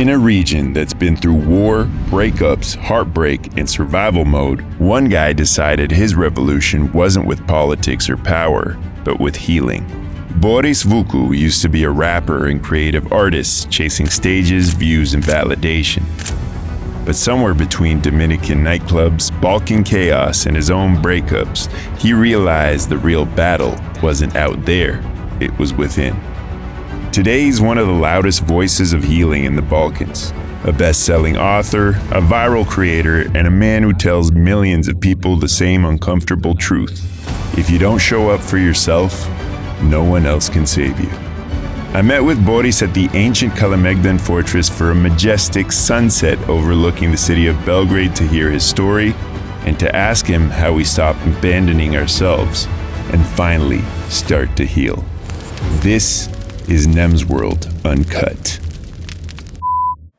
In a region that's been through war, breakups, heartbreak, and survival mode, one guy decided his revolution wasn't with politics or power, but with healing. Boris Vuku used to be a rapper and creative artist chasing stages, views, and validation. But somewhere between Dominican nightclubs, Balkan chaos, and his own breakups, he realized the real battle wasn't out there, it was within. Today he's one of the loudest voices of healing in the Balkans, a best-selling author, a viral creator, and a man who tells millions of people the same uncomfortable truth. If you don't show up for yourself, no one else can save you. I met with Boris at the ancient Kalemegdan fortress for a majestic sunset overlooking the city of Belgrade to hear his story and to ask him how we stop abandoning ourselves and finally start to heal. This is NEMSWORLD Uncut.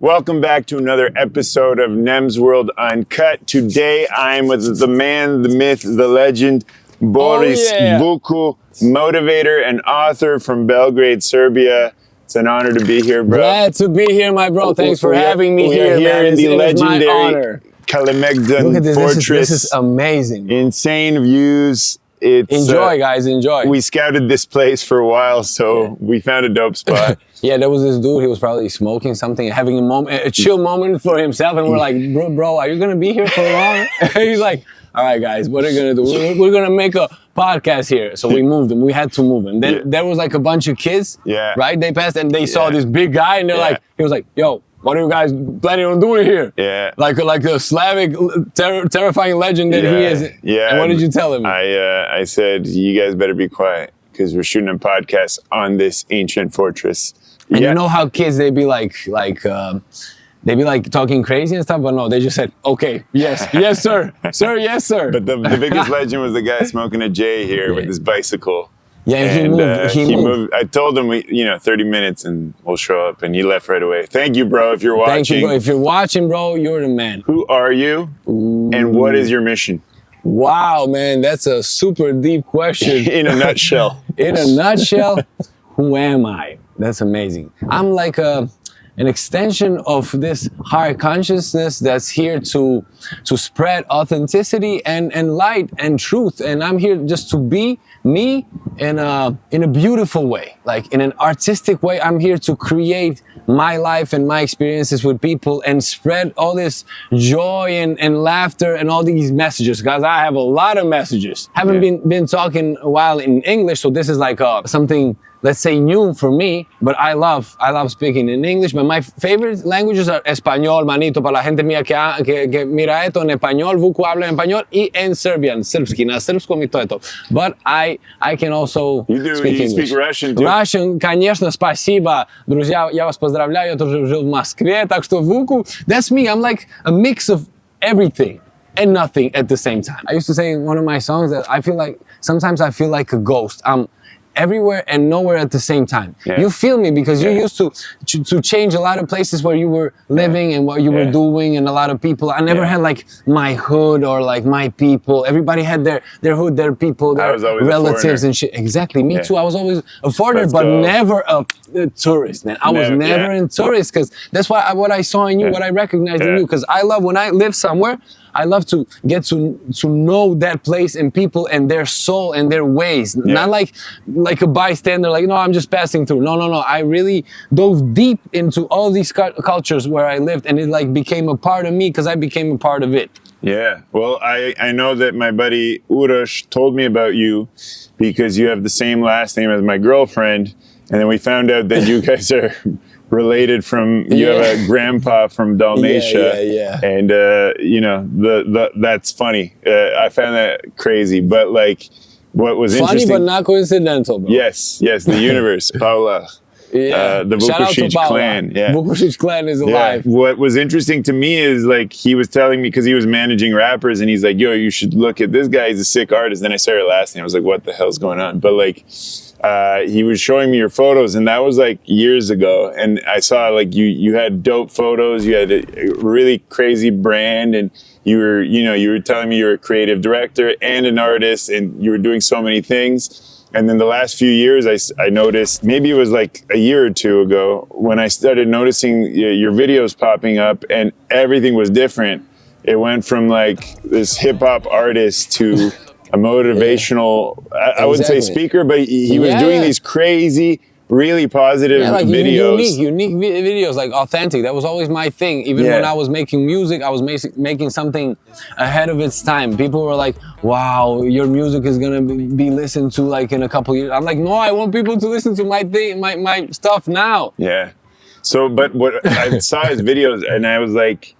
Welcome back to another episode of NEMSWORLD Uncut. Today I'm with the man, the myth, the legend, Boris Vuku, motivator and author from Belgrade, Serbia. It's an honor to be here, bro. Glad to be here, my bro. Thanks for having me here, man. In the legendary my honor. Kalemegdan Look at this. fortress. This is amazing. Insane views. Enjoy, guys, enjoy. We scouted this place for a while, so we found a dope spot. Yeah, there was this dude, he was probably smoking something, having a chill moment for himself, and we're like, bro, are you gonna be here for long? He's like, all right, guys, what are you gonna do? We're gonna make a podcast here. So we moved him, we had to move him. Then there was like a bunch of kids, right? They passed and they saw this big guy, and they're like, he was like, yo, what are you guys planning on doing here? Yeah. Like a Slavic terrifying legend that he is. Yeah. And what did you tell him? I said, you guys better be quiet because we're shooting a podcast on this ancient fortress. And you know how kids, they be like talking crazy and stuff, but no, they just said, okay, yes, sir, yes, sir. But the biggest legend was the guy smoking a J here with his bicycle. Yeah, and he moved. I told him 30 minutes and we'll show up, and he left right away. Thank you, bro, if you're watching. Thank you, bro. If you're watching, bro, you're the man. Who are you, and what is your mission? Wow, man, that's a super deep question. In a nutshell. In a nutshell, who am I? That's amazing. I'm like an extension of this higher consciousness that's here to spread authenticity and light and truth. And I'm here just to be me in a beautiful way, like in an artistic way. I'm here to create my life and my experiences with people and spread all this joy and laughter and all these messages. Guys, I have a lot of messages. Haven't been talking a while in English, so this is like something, let's say, new for me, but I love speaking in English. But my favorite languages are español, manito, para la gente mía que mira esto en español. Vuku habla en español y en Serbian, srpski, na srpskom i to je to. But I can also speak English. You speak Russian too? Russian, конечно, спасибо. Друзья, я вас поздравляю, я тоже жил в Москве, так что Vuku, that's me. I'm like a mix of everything and nothing at the same time. I used to say in one of my songs that sometimes I feel like a ghost. I'm everywhere and nowhere at the same time. You feel me because you used to change a lot of places where you were living and what you were doing, and a lot of people. I never had like my hood or like my people. Everybody had their hood, their people, their relatives and shit. Exactly, me too. I was always a foreigner, but never a tourist, man. I was never a tourist, because that's what I saw in you, what I recognized in you. Because I love when I live somewhere, I love to get to know that place and people and their soul and their ways. Not like a bystander, like, no, I'm just passing through. No. I really dove deep into all these cultures where I lived, and it like became a part of me because I became a part of it. Yeah, well, I know that my buddy Urosh told me about you because you have the same last name as my girlfriend, and then we found out that you guys are related from, you have a grandpa from Dalmatia. And that's funny. I found that crazy, but like what was funny interesting, but not coincidental, bro. Yes, the universe. Paula. The Vukušić clan. Vukušić clan is alive. What was interesting to me is like he was telling me, because he was managing rappers, and he's like, yo, you should look at this guy, he's a sick artist. Then I saw your last name, I was like, what the hell's going on? But like he was showing me your photos, and that was like years ago, and I saw like you had dope photos, you had a really crazy brand, and you were telling me you were a creative director and an artist, and you were doing so many things. And then the last few years, I noticed, maybe it was like a year or two ago, when I started noticing your videos popping up and everything was different. It went from like this hip hop artist to a motivational, I wouldn't say speaker, but he was doing these crazy, really positive videos. Unique videos, like authentic. That was always my thing. Even when I was making music, I was making something ahead of its time. People were like, wow, your music is gonna be listened to like in a couple years. I'm like, no, I want people to listen to my thing, my stuff now. Yeah. So, but what I saw his videos and I was like,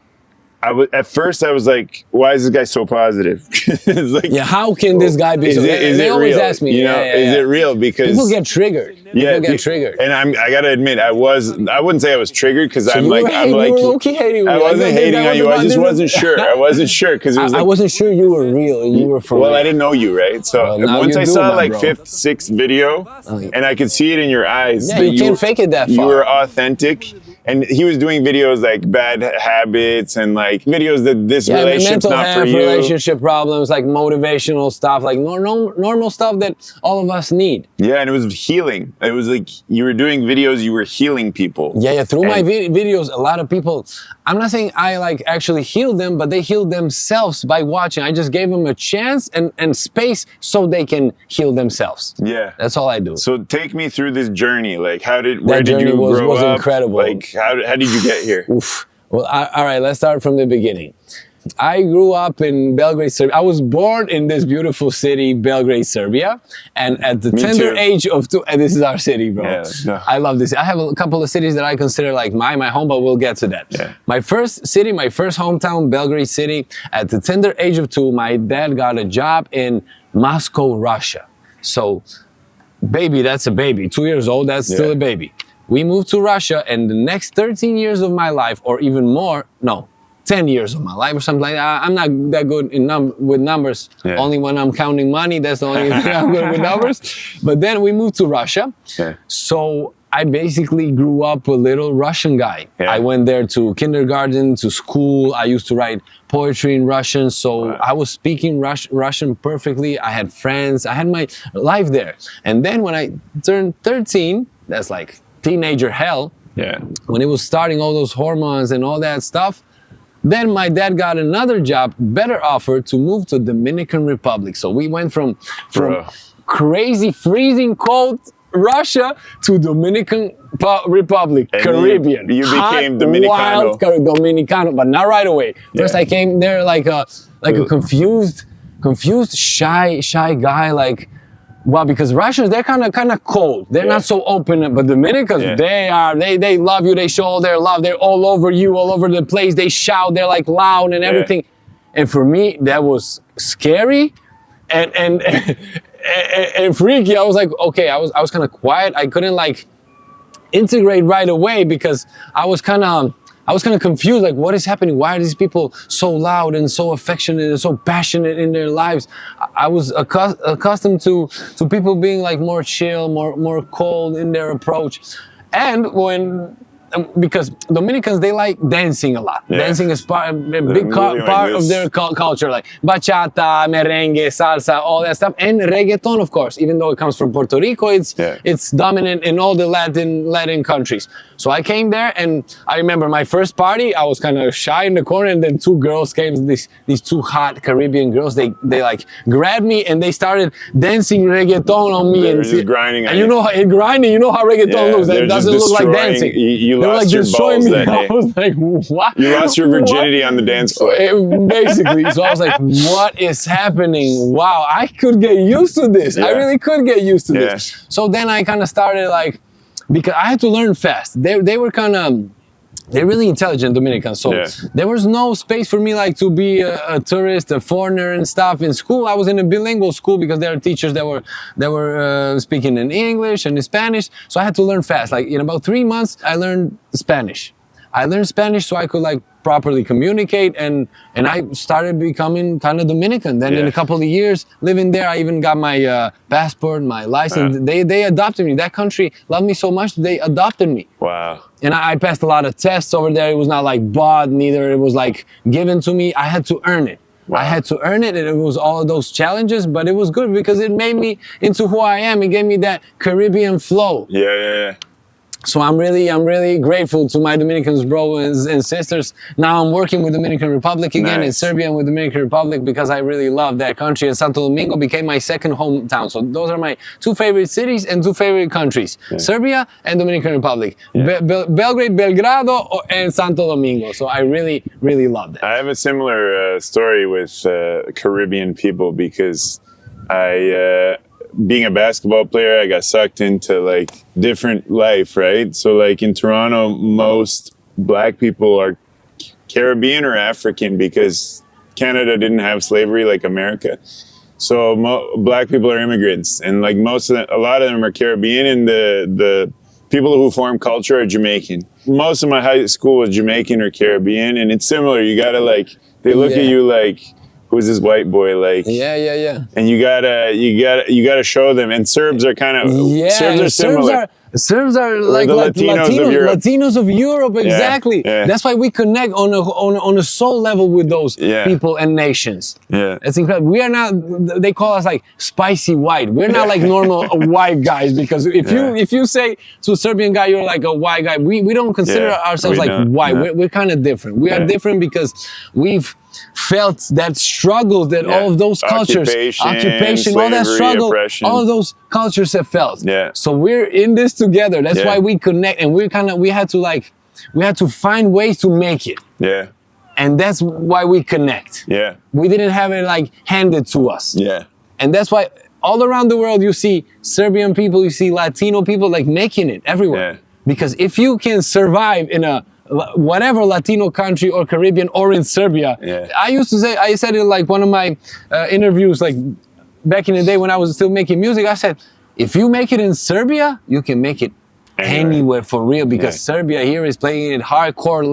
at first I was like, why is this guy so positive? It's like, how can this guy be so? They always ask me, is it real? Because people get triggered. People get triggered. And I gotta admit, I wouldn't say I was triggered because you were low-key hating me. I wasn't hating on you. I just wasn't sure. I wasn't sure because it was I wasn't sure you were real. You were for real. I didn't know you, right? So once I saw like fifth, sixth video, and I could see it in your eyes. Yeah, you can't fake it that far. You were authentic. And he was doing videos like bad habits and like videos that this relationship's not for you. Relationship problems, like motivational stuff, like normal stuff that all of us need. Yeah, and it was healing. It was like you were doing videos, you were healing people. Yeah. Through my videos, a lot of people, I'm not saying I like actually healed them, but they healed themselves by watching. I just gave them a chance and space so they can heal themselves. Yeah. That's all I do. So take me through this journey. Like where did you grow up? Was incredible. Like how did you get here? Oof. Well, all right, let's start from the beginning. I grew up in Belgrade, Serbia. I was born in this beautiful city, Belgrade, Serbia. And at the tender age of 2, and this is our city, bro. Yeah. I love this. I have a couple of cities that I consider like my home, but we'll get to that. Yeah. My first city, my first hometown, Belgrade City. At the tender age of 2, my dad got a job in Moscow, Russia. So, baby, that's a baby. 2 years old, that's still a baby. We moved to Russia, and the next 13 years of my life, or even more, 10 years of my life or something like that. I'm not that good with numbers. Yeah. Only when I'm counting money, that's the only thing I'm good with numbers. But then we moved to Russia. Yeah. So I basically grew up a little Russian guy. Yeah. I went there to kindergarten, to school. I used to write poetry in Russian. So I was speaking Russian perfectly. I had friends. I had my life there. And then when I turned 13, that's like teenager hell. Yeah. When it was starting all those hormones and all that stuff, then my dad got another job, better offer, to move to Dominican Republic. So we went from crazy, freezing cold Russia to Dominican Republic, and Caribbean. You became Dominicano. Wild Dominicano, but not right away. First I came there like a confused, shy guy, like. Well, because Russians, they're kind of cold. They're not so open, but Dominicans, they love you. They show all their love. They're all over you, all over the place. They shout. They're like loud and everything. And for me, that was scary and freaky. I was like, okay, I was kind of quiet. I couldn't like integrate right away because I was kind of confused, like what is happening? Why are these people so loud and so affectionate and so passionate in their lives? I was accustomed to people being like more chill, more cold in their approach. And because Dominicans, they like dancing a lot. Yeah. Dancing is a big part of their culture, like bachata, merengue, salsa, all that stuff, and reggaeton, of course. Even though it comes from Puerto Rico, it's dominant in all the Latin countries. So I came there, and I remember my first party. I was kind of shy in the corner, and then 2 girls came. These 2 hot Caribbean girls. They like grabbed me, and they started dancing reggaeton on me. They were just grinding. And you know, grinding. You know how reggaeton looks. It doesn't look like dancing. You lost your balls that day. I was like, what? You lost your virginity on the dance floor. Basically. So I was like, what is happening? Wow, I could get used to this. I really could get used to this. So then I kind of started like, because I had to learn fast. They were kind of, they're really intelligent Dominicans. So there was no space for me like to be a tourist, a foreigner and stuff. In school, I was in a bilingual school because there are teachers that were speaking in English and in Spanish. So I had to learn fast. Like in about 3 months, I learned Spanish. I learned Spanish so I could like properly communicate, and I started becoming kind of Dominican. Then in a couple of years living there, I even got my passport, my license. They adopted me. That country loved me so much, they adopted me. Wow. And I passed a lot of tests over there. It was not like bought, neither it was like given to me. I had to earn it. I had to earn it, and it was all those challenges, but it was good because it made me into who I am. It gave me that Caribbean flow. Yeah. So I'm really grateful to my Dominicans brothers and sisters. Now I'm working with Dominican Republic again, in Serbia and with Dominican Republic, because I really love that country. And Santo Domingo became my second hometown. So those are my two favorite cities and two favorite countries, Serbia and Dominican Republic. Belgrade, Belgrado, and Santo Domingo. So I really love that. I have a similar story with Caribbean people, because being a basketball player, I got sucked into like different life, right? So like in Toronto, most black people are Caribbean or African, because Canada didn't have slavery like America. So black people are immigrants, and like a lot of them are Caribbean, and the people who form culture are Jamaican. Most of my high school was Jamaican or Caribbean, and it's similar. You gotta like, they look at you like, who's this white boy, like? Yeah. And you gotta show them. And Serbs are kind of Serbs are similar. Serbs are like Latinos of Europe, exactly. Yeah. That's why we connect on a soul level with those people and nations. Yeah, it's incredible. We are not. They call us like spicy white. We're not like normal white guys, because if you say to a Serbian guy you're like a white guy, we don't consider ourselves like white. No. We're kind of different. We are different because we've felt that struggle that all of those cultures, occupation, slavery, all that struggle, oppression. all of those cultures have felt. Yeah. So we're in this together. That's why we connect, and we had to find ways to make it. Yeah. And that's why we connect. Yeah. We didn't have it like handed to us. Yeah. And that's why all around the world you see Serbian people, you see Latino people like making it everywhere. Yeah. Because if you can survive in a whatever Latino country or Caribbean or in Serbia, I said in like one of my interviews, like back in the day when I was still making music, I said, if you make it in Serbia, you can make it anywhere for real, because Serbia here is playing at hardcore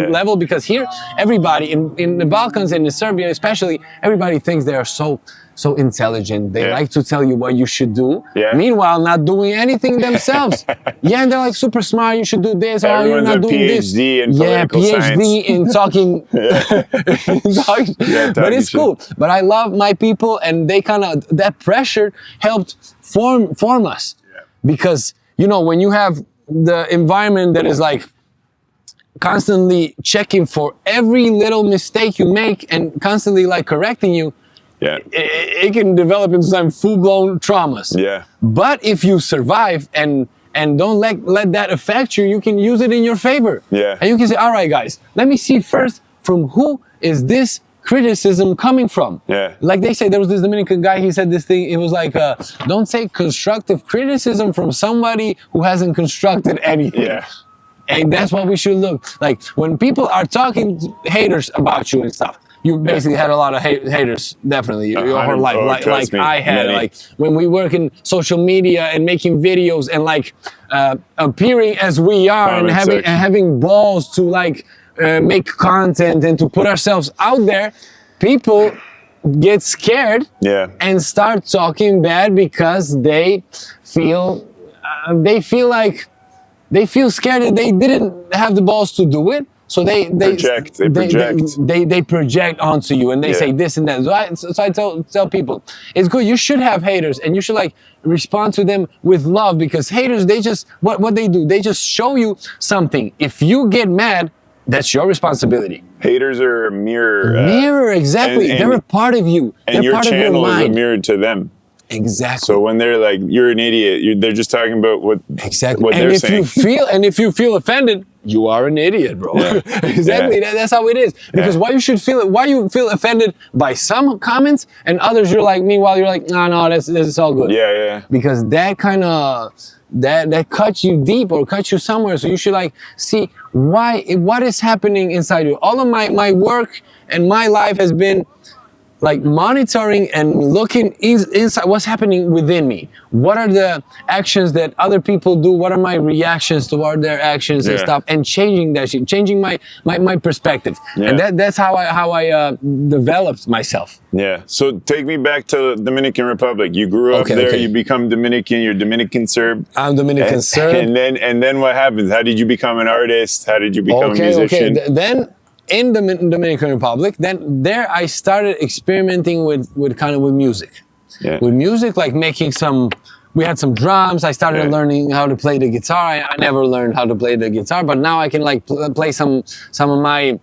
level, because here everybody in the Balkans and in Serbia especially, everybody thinks they are so intelligent. They like to tell you what you should do. Meanwhile, not doing anything themselves. And they're like super smart. You should do this. Everyone's you're not doing this. PhD in political science. PhD in talking. But it's cool. But I love my people, and they that pressure helped form us. Because when you have the environment that is like constantly checking for every little mistake you make and constantly like correcting you, it can develop into some full-blown traumas. But if you survive and don't let that affect you, you can use it in your favor. And you can say, all right, guys, let me see first from who is this criticism coming from. Like they say, there was this Dominican guy, he said this thing, it was like, don't take constructive criticism from somebody who hasn't constructed anything. And that's what we should look like when people are talking haters about you and stuff. You basically had a lot of haters, definitely, your whole life, like I had. Many. Like when we work in social media and making videos and like appearing as we are and having balls to like make content and to put ourselves out there, people get scared and start talking bad because they feel scared that they didn't have the balls to do it. So they project onto you, and they say this and that. So I tell people, it's good. You should have haters, and you should like respond to them with love, because haters, they just what they do, they just show you something. If you get mad, that's your responsibility. Haters are a mirror. Mirror, exactly. They're a part of you. And your channel is a mirror to them. Exactly. So when they're like, "You're an idiot," they're just talking about what they're saying. If you feel offended, you are an idiot, bro. Exactly. That's how it is. Because why you feel offended by some comments and others you're like, meanwhile you're like, no, that's all good. Because that kind of that cuts you deep or cuts you somewhere. So you should like see what is happening inside you. All of my work and my life has been like monitoring and looking inside what's happening within me. What are the actions that other people do? What are my reactions toward their actions and stuff? And changing that shit, changing my perspective. And that's how I developed myself. So take me back to Dominican Republic. You grew up there. You become Dominican. You're Dominican Serb. I'm Dominican Serb. And then what happens? How did you become an artist? How did you become a musician? Then in the Dominican Republic. Then there I started experimenting with music. Yeah. With music, like making some. We had some drums. I started learning how to play the guitar. I never learned how to play the guitar, but now I can like play some of my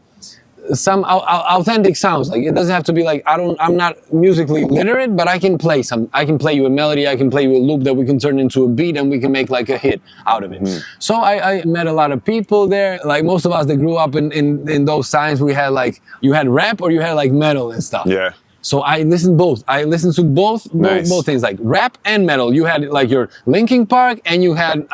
authentic sounds. Like it doesn't have to be like I'm not musically literate, but I can play some. I can play you a melody. I can play you a loop that we can turn into a beat, and we can make like a hit out of it. So I met a lot of people there. Like most of us that grew up in those times, we had like you had rap or you had like metal and stuff. Yeah. So I listened both. I listened to both things, like rap and metal. You had like your Linkin Park, and you had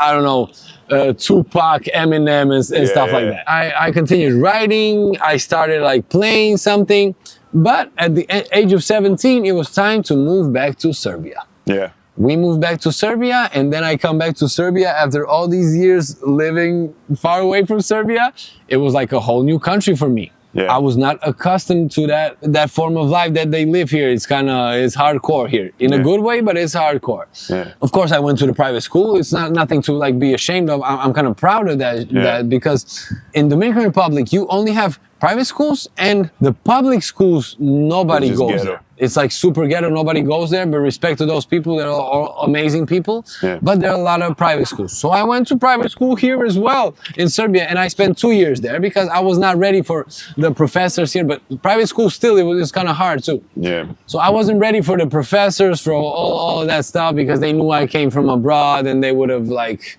Tupac, Eminem, and stuff like that. I continued writing. I started like playing something, but at the age of 17, it was time to move back to Serbia. Yeah. We moved back to Serbia, and then I come back to Serbia after all these years living far away from Serbia. It was like a whole new country for me. Yeah. I was not accustomed to that form of life that they live here. It's it's hardcore here in a good way, but it's hardcore. Yeah. Of course, I went to the private school. It's nothing to like be ashamed of. I'm kind of proud of that because in Dominican Republic you only have private schools, and the public schools nobody goes there. It's like super ghetto. Nobody goes there, but respect to those people. They're all amazing people. Yeah. But there are a lot of private schools. So I went to private school here as well in Serbia, and I spent 2 years there because I was not ready for the professors here. But private school still, it was kind of hard too. Yeah. So I wasn't ready for the professors, for all of that stuff, because they knew I came from abroad, and they would have like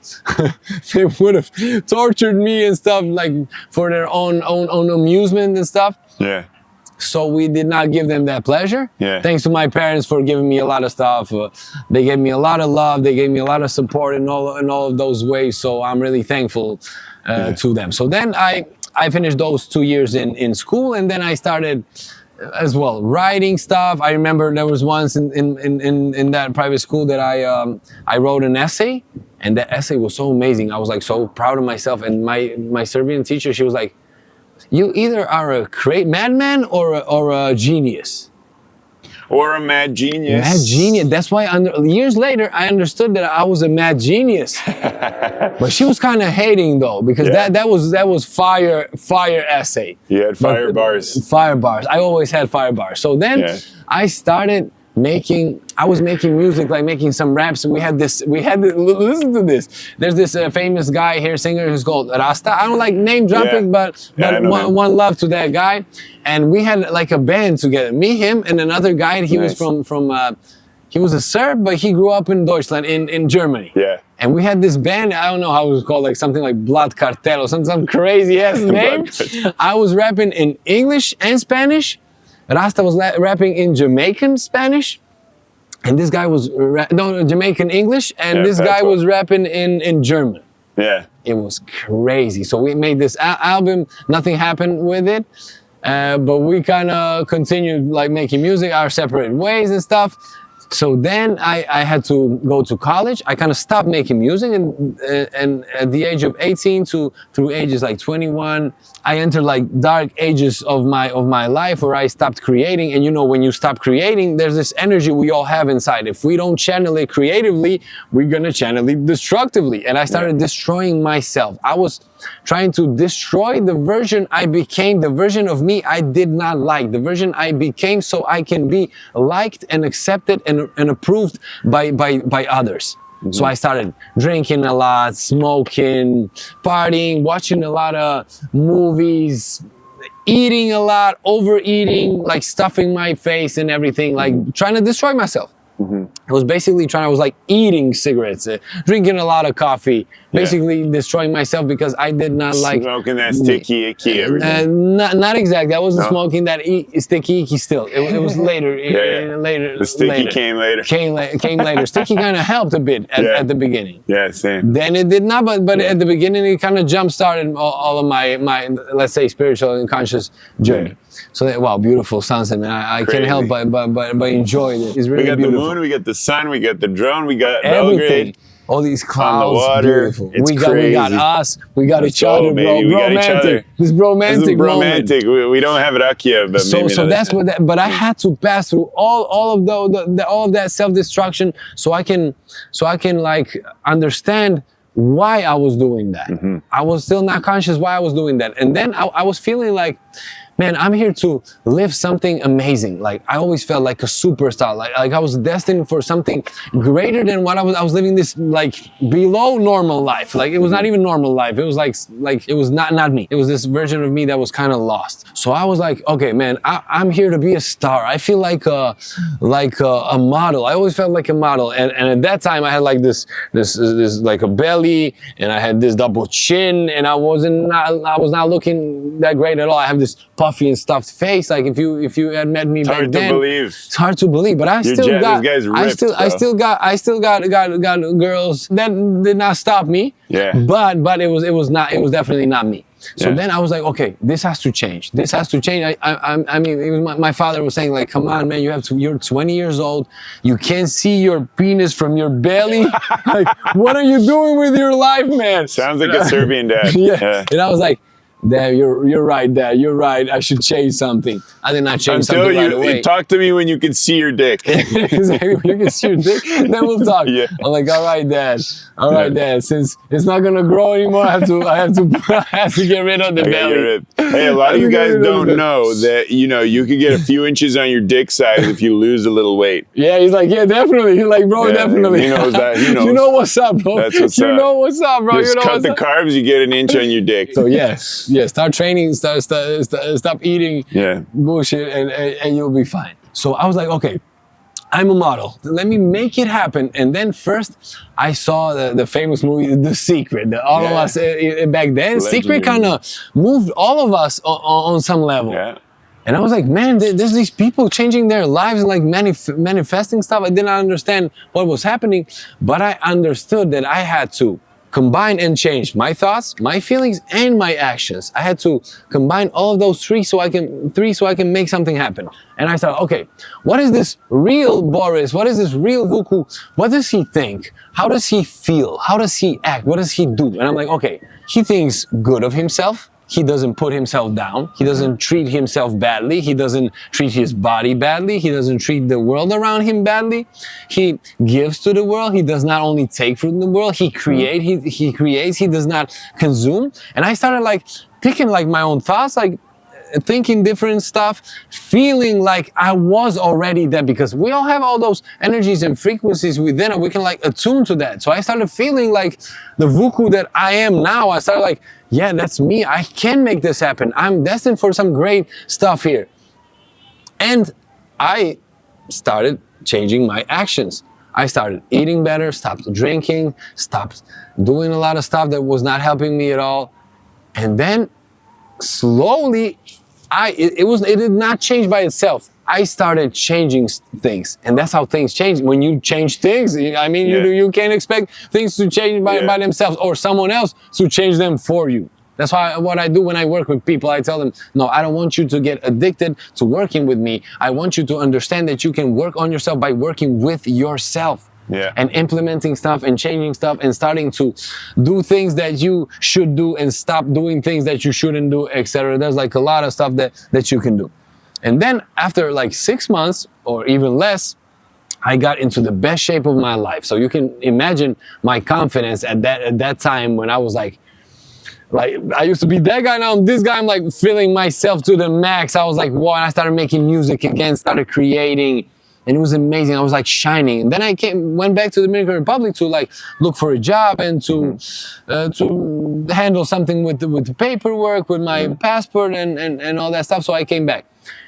they would have tortured me and stuff, like for their own amusement and stuff. Yeah. So we did not give them that pleasure. Yeah. Thanks to my parents for giving me a lot of stuff. They gave me a lot of love. They gave me a lot of support in all of those ways. So I'm really thankful to them. So then I finished those 2 years in school, and then I started as well writing stuff. I remember there was once in that private school that I wrote an essay, and that essay was so amazing. I was like so proud of myself. And my Serbian teacher, she was like, "You either are a great madman or a genius." Or a mad genius. Mad genius. That's why years later I understood that I was a mad genius. But she was kind of hating though, because that was fire essay. You had fire bars. Fire bars. I always had fire bars. So then I started I was making music, like making some raps. We had this, listen to this. There's this famous guy here, singer, who's called Rasta. I don't like name dropping, but one love to that guy. And we had like a band together, me, him, and another guy. And he was from he was a Serb, but he grew up in Deutschland, in Germany. Yeah. And we had this band, I don't know how it was called, like something like Blood Cartel or some crazy ass name. I was rapping in English and Spanish. Rasta was rapping in Jamaican Spanish, and this guy was Jamaican English, and this guy was rapping in German. Yeah, it was crazy. So we made this album. Nothing happened with it, but we kind of continued like making music our separate ways and stuff. So then I had to go to college. I kind of stopped making music, and at the age of 18 through ages like 21, I entered like dark ages of my life where I stopped creating. And you know, when you stop creating, there's this energy we all have inside. If we don't channel it creatively, we're gonna channel it destructively. And I started destroying myself. I was trying to destroy the version I became, the version of me I did not like, the version I became so I can be liked and accepted and approved by others. So I started drinking a lot, smoking, partying, watching a lot of movies, eating a lot, overeating, like stuffing my face and everything, like trying to destroy myself. I was basically I was like eating cigarettes, drinking a lot of coffee, basically destroying myself because I did not like smoking that sticky icky everything. Not exactly. I wasn't smoking that sticky icky still. It was later. Later. The sticky came later. Came later. Sticky kind of helped a bit at the beginning. Yeah, same. Then it did not, but at the beginning it kind of jump started all of my let's say spiritual and conscious journey. So wow, beautiful sunset, man. I can't help but enjoy it. It's really beautiful. We got the moon, we got the sun, we got the drone, we got everything. Belgrade. All these clouds, on the water. Beautiful. It's we crazy. got us, we got each other, bro. We got each other. This bromantic moment. We don't have Rakia, but so that's what. But I had to pass through all of that self-destruction, so I can like understand why I was doing that. I was still not conscious why I was doing that. And then I was feeling like, man, I'm here to live something amazing. Like I always felt like a superstar. Like I was destined for something greater than what I was living this like below normal life. Like it was not even normal life. It was like it was not me. It was this version of me that was kind of lost. So I was like, okay, man, I'm here to be a star. I feel like a model. I always felt like a model. And at that time I had like this like a belly, and I had this double chin, and I was not looking that great at all. I have this puffy and stuffed face. Like if you had met me back then, it's hard to believe. But I still got girls that did not stop me. Yeah. But it was definitely not me. So then I was like, okay, this has to change. This has to change. I mean, it was my father was saying like, come on, man, you're 20 years old. You can't see your penis from your belly. Like, what are you doing with your life, man? Sounds like a Serbian dad. Yeah. And I was like, Dad, you're right, Dad. You're right. I should change something. I did not change something right away. Talk to me when you can see your dick. Exactly. When you can see your dick, then we'll talk. Yeah. I'm like, all right, Dad. All right, Dad. Since it's not gonna grow anymore, I have to get rid of the belly. Hey, a lot of you guys don't know that you could get a few inches on your dick size if you lose a little weight. Yeah, he's like, yeah, definitely. He's like, bro, definitely. He knows that. He knows. You know what's up, bro. That's what's up. You know what's up, bro. Just cut the carbs, you get an inch on your dick. So yeah, start training, stop eating bullshit, and you'll be fine. So I was like, okay, I'm a model. Let me make it happen. And then first, I saw the famous movie, The Secret. All of us back then, Secret kind of moved all of us on some level. Yeah. And I was like, man, there's these people changing their lives and like manifesting stuff. I did not understand what was happening, but I understood that I had to combine and change my thoughts, my feelings, and my actions. I had to combine all of those three so I can make something happen. And I thought, okay, what is this real Boris? What is this real Vuku? What does he think? How does he feel? How does he act? What does he do? And I'm like, okay, he thinks good of himself. He doesn't put himself down. He doesn't treat himself badly. He doesn't treat his body badly. He doesn't treat the world around him badly. He gives to the world. He does not only take from the world. He creates. He does not consume. And I started like picking like my own thoughts, like thinking different stuff, feeling like I was already there, because we all have all those energies and frequencies within it. We can like attune to that. So I started feeling like the Vuku that I am now. I started like, yeah, that's me. I can make this happen. I'm destined for some great stuff here. And I started changing my actions. I started eating better, stopped drinking, stopped doing a lot of stuff that was not helping me at all. And then slowly, it did not change by itself. I started changing things, and that's how things change. When you change things, I mean, you can't expect things to change by themselves or someone else to change them for you. That's why what I do when I work with people, I tell them, no, I don't want you to get addicted to working with me. I want you to understand that you can work on yourself by working with yourself. Yeah. And implementing stuff and changing stuff and starting to do things that you should do and stop doing things that you shouldn't do, etc. There's like a lot of stuff that you can do. And then after like 6 months or even less, I got into the best shape of my life. So you can imagine my confidence at that time when I was like I used to be that guy, now I'm this guy. I'm like feeling myself to the max. I was like, wow, and I started making music again, started creating. And it was amazing. I was like shining. And then I went back to the Dominican Republic to like look for a job and to handle something with the paperwork, with my passport and all that stuff. So I came back.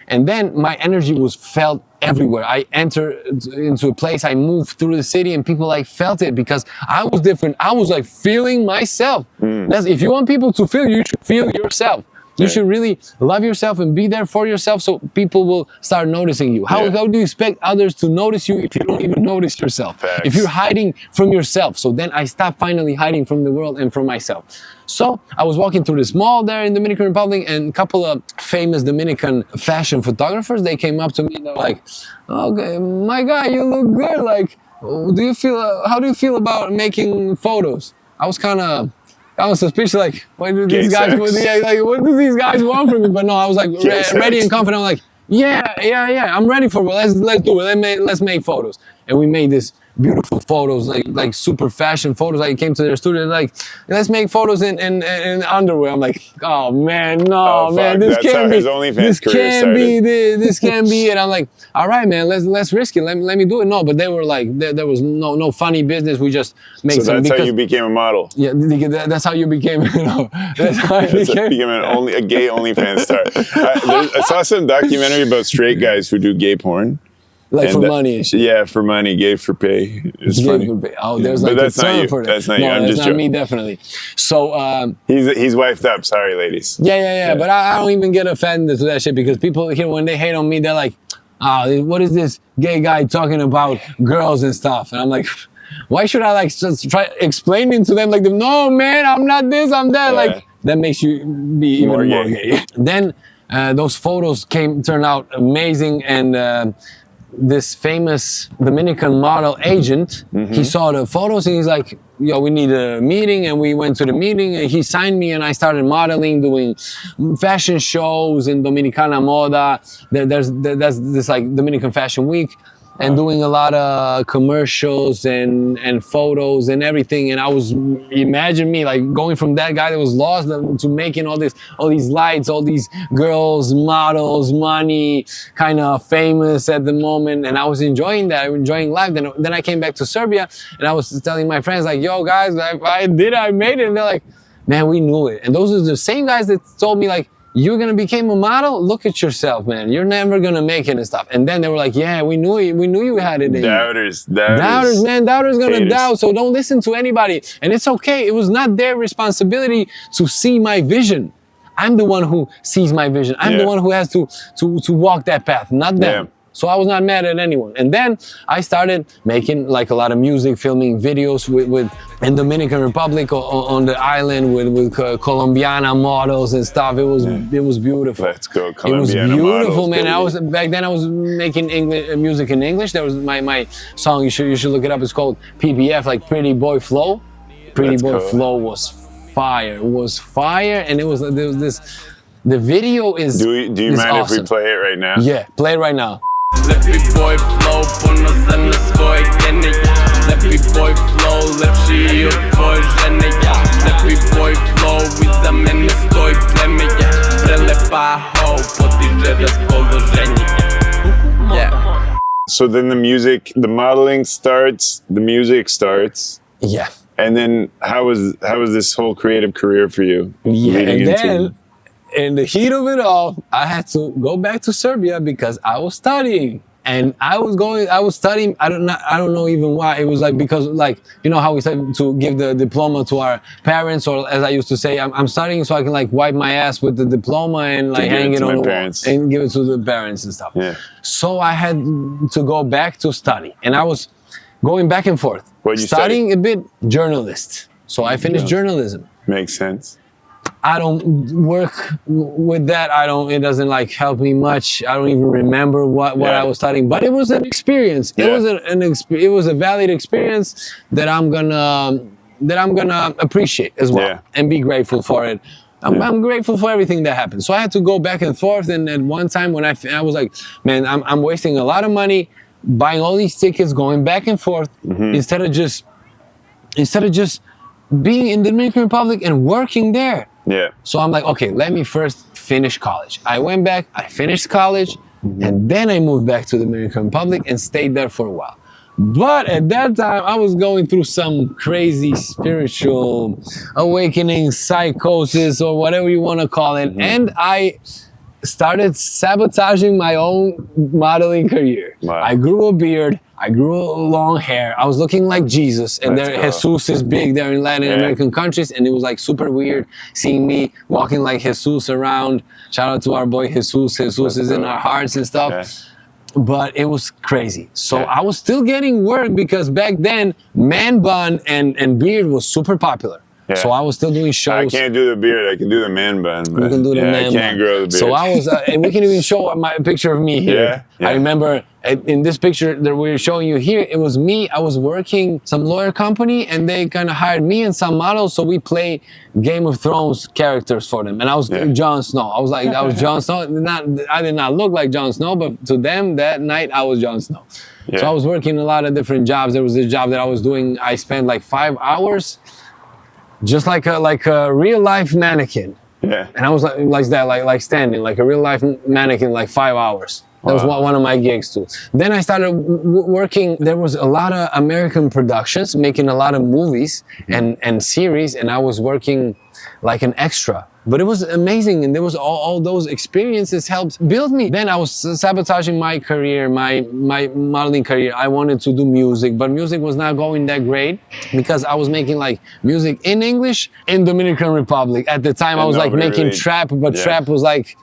And then my energy was felt everywhere. I entered into a place, I moved through the city, and people like felt it because I was different. I was like feeling myself. If you want people to feel, you should feel yourself. You should really love yourself and be there for yourself so people will start noticing you. How do you expect others to notice you if you don't even notice yourself? Facts. If you're hiding from yourself. So then I stopped finally hiding from the world and from myself. So I was walking through this mall there in the Dominican Republic, and a couple of famous Dominican fashion photographers, they came up to me and they're like, okay, my guy, you look good. Like, how do you feel about making photos? I was suspicious, like, what do these guys want from me? But no, I was like ready and confident. I'm like, yeah, I'm ready for it. Let's do it. Let's make photos. And we made this beautiful photos, like super fashion photos. I came to their studio, like, let's make photos in underwear. I'm like, oh man, no, man, this can't be. This can't be it. I'm like, all right, man, let's risk it. Let me do it. No, but they were like, there was no funny business. We just made so that's how you became a model. Yeah, that's how you became. That's how I became a gay OnlyFans star. I saw some documentary about straight guys who do gay porn. Like for money and shit. Yeah, for money, gay for pay. It's funny. For pay. Oh, there's like a term for that. That's not you. I'm that's just not joking. Me, definitely. So he's wifed up. Sorry, ladies. Yeah. But I don't even get offended to that shit because people here, when they hate on me, they're like, what is this gay guy talking about girls and stuff? And I'm like, why should I like just try explaining to them like, no, man, I'm not this, I'm that. Yeah. Like that makes you be even more gay. Then those photos turned out amazing, and this famous Dominican model agent, he saw the photos and he's like, yo, we need a meeting. And we went to the meeting and he signed me and I started modeling, doing fashion shows in Dominicana Moda. There's this like Dominican Fashion Week. And doing a lot of commercials and photos and everything. And I was, imagine me like going from that guy that was lost to making all these lights, all these girls, models, money, kind of famous at the moment. And I was enjoying that, enjoying life. Then I came back to Serbia and I was telling my friends like, yo guys, I made it. And they're like, man, we knew it. And those are the same guys that told me like, you're gonna become a model? Look at yourself, man. You're never gonna make it and stuff. And then they were like, yeah, we knew you had it in Doubters, man. Doubters gonna doubt, so don't listen to anybody. And it's okay. It was not their responsibility to see my vision. I'm the one who sees my vision. I'm the one who has to walk that path, not them. So I was not mad at anyone. And then I started making like a lot of music, filming videos with in Dominican Republic on the island with Colombiana models and stuff. It was beautiful. Let's go, Colombiana. It was beautiful, models, man. Back then I was making music in English. There was my song. You should look it up. It's called PBF, like Pretty Boy Flow. Pretty Boy Flow was fire. It was fire, and there was this. The video is. Do you mind awesome. if we play it right now? Yeah, play it right now. Lepi boy flow, ponosan na svoje gene, ja. Lepi boy flow, lepši od tvoje žene, ja. Lepi boy flow, iza mene stoji pleme, ja. Prelepa ho, potiže raspoloženje, ja. Yeah. So then the modeling starts, the music starts. Yeah. And then how was this whole creative career for you? Yeah, and then in the heat of it all, I had to go back to Serbia because I was studying. And I was studying, I don't know even why. It was like, because like, you know how we said to give the diploma to our parents, or as I used to say, I'm studying so I can like wipe my ass with the diploma and like hang it on the wall and give it to the parents and stuff. Yeah. So I had to go back to study, and I was going back and forth. What you studying a bit, journalist. So I finished journalism. Makes sense. I don't work with that. It doesn't like help me much. I don't even remember what I was studying, but it was an experience. It was it was a valid experience that I'm gonna appreciate as well and be grateful for it. I'm grateful for everything that happened. So I had to go back and forth. And at one time when I was like, man, I'm wasting a lot of money buying all these tickets, going back and forth instead of just being in the Dominican Republic and working there. Yeah. So I'm like, okay, let me first finish college. I went back, I finished college, and then I moved back to the Dominican Republic and stayed there for a while. But at that time, I was going through some crazy spiritual awakening, psychosis, or whatever you want to call it. And I started sabotaging my own modeling career. Wow. I grew a beard. I grew long hair. I was looking like Jesus, and Jesus is big there in Latin American countries, and it was like super weird seeing me walking like Jesus around. Shout out to our boy Jesus. Jesus is in our hearts and stuff. Yeah. But it was crazy. So I was still getting work because back then, man bun and beard was super popular. Yeah. So I was still doing I shows. can't do the beard. I can do the man bun. But You can do the yeah, man I can't bun. grow the beard. So I was, and we can even show my picture of me here. Yeah, yeah. I remember in this picture that we're showing you here, it was me. I was working some lawyer company, and they kind of hired me and some models, so we play Game of Thrones characters for them. And I was Jon Snow. I was Jon Snow. I did not look like Jon Snow, but to them that night I was Jon Snow. Yeah. So I was working a lot of different jobs. There was this job that I was doing. I spent like 5 hours. Just like a real life mannequin. Yeah. And I was like that, like standing, like a real life mannequin, like 5 hours. That was one of my gigs too. Then I started working. There was a lot of American productions making a lot of movies and series, and I was working like an extra. But it was amazing, and there was all those experiences helped build me. Then I was sabotaging my career, my modeling career. I wanted to do music, but music was not going that great because I was making like music in English in Dominican Republic. At the time, I was like making trap, but trap was like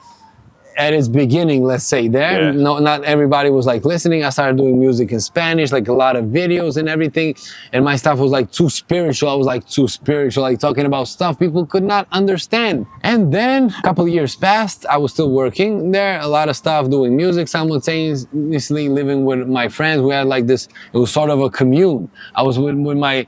at its beginning, let's say there. Yeah. No, not everybody was like listening. I started doing music in Spanish, like a lot of videos and everything. And my stuff was like too spiritual. I was like too spiritual, like talking about stuff people could not understand. And then a couple of years passed. I was still working there, a lot of stuff, doing music simultaneously, living with my friends. We had like this, it was sort of a commune. I was with my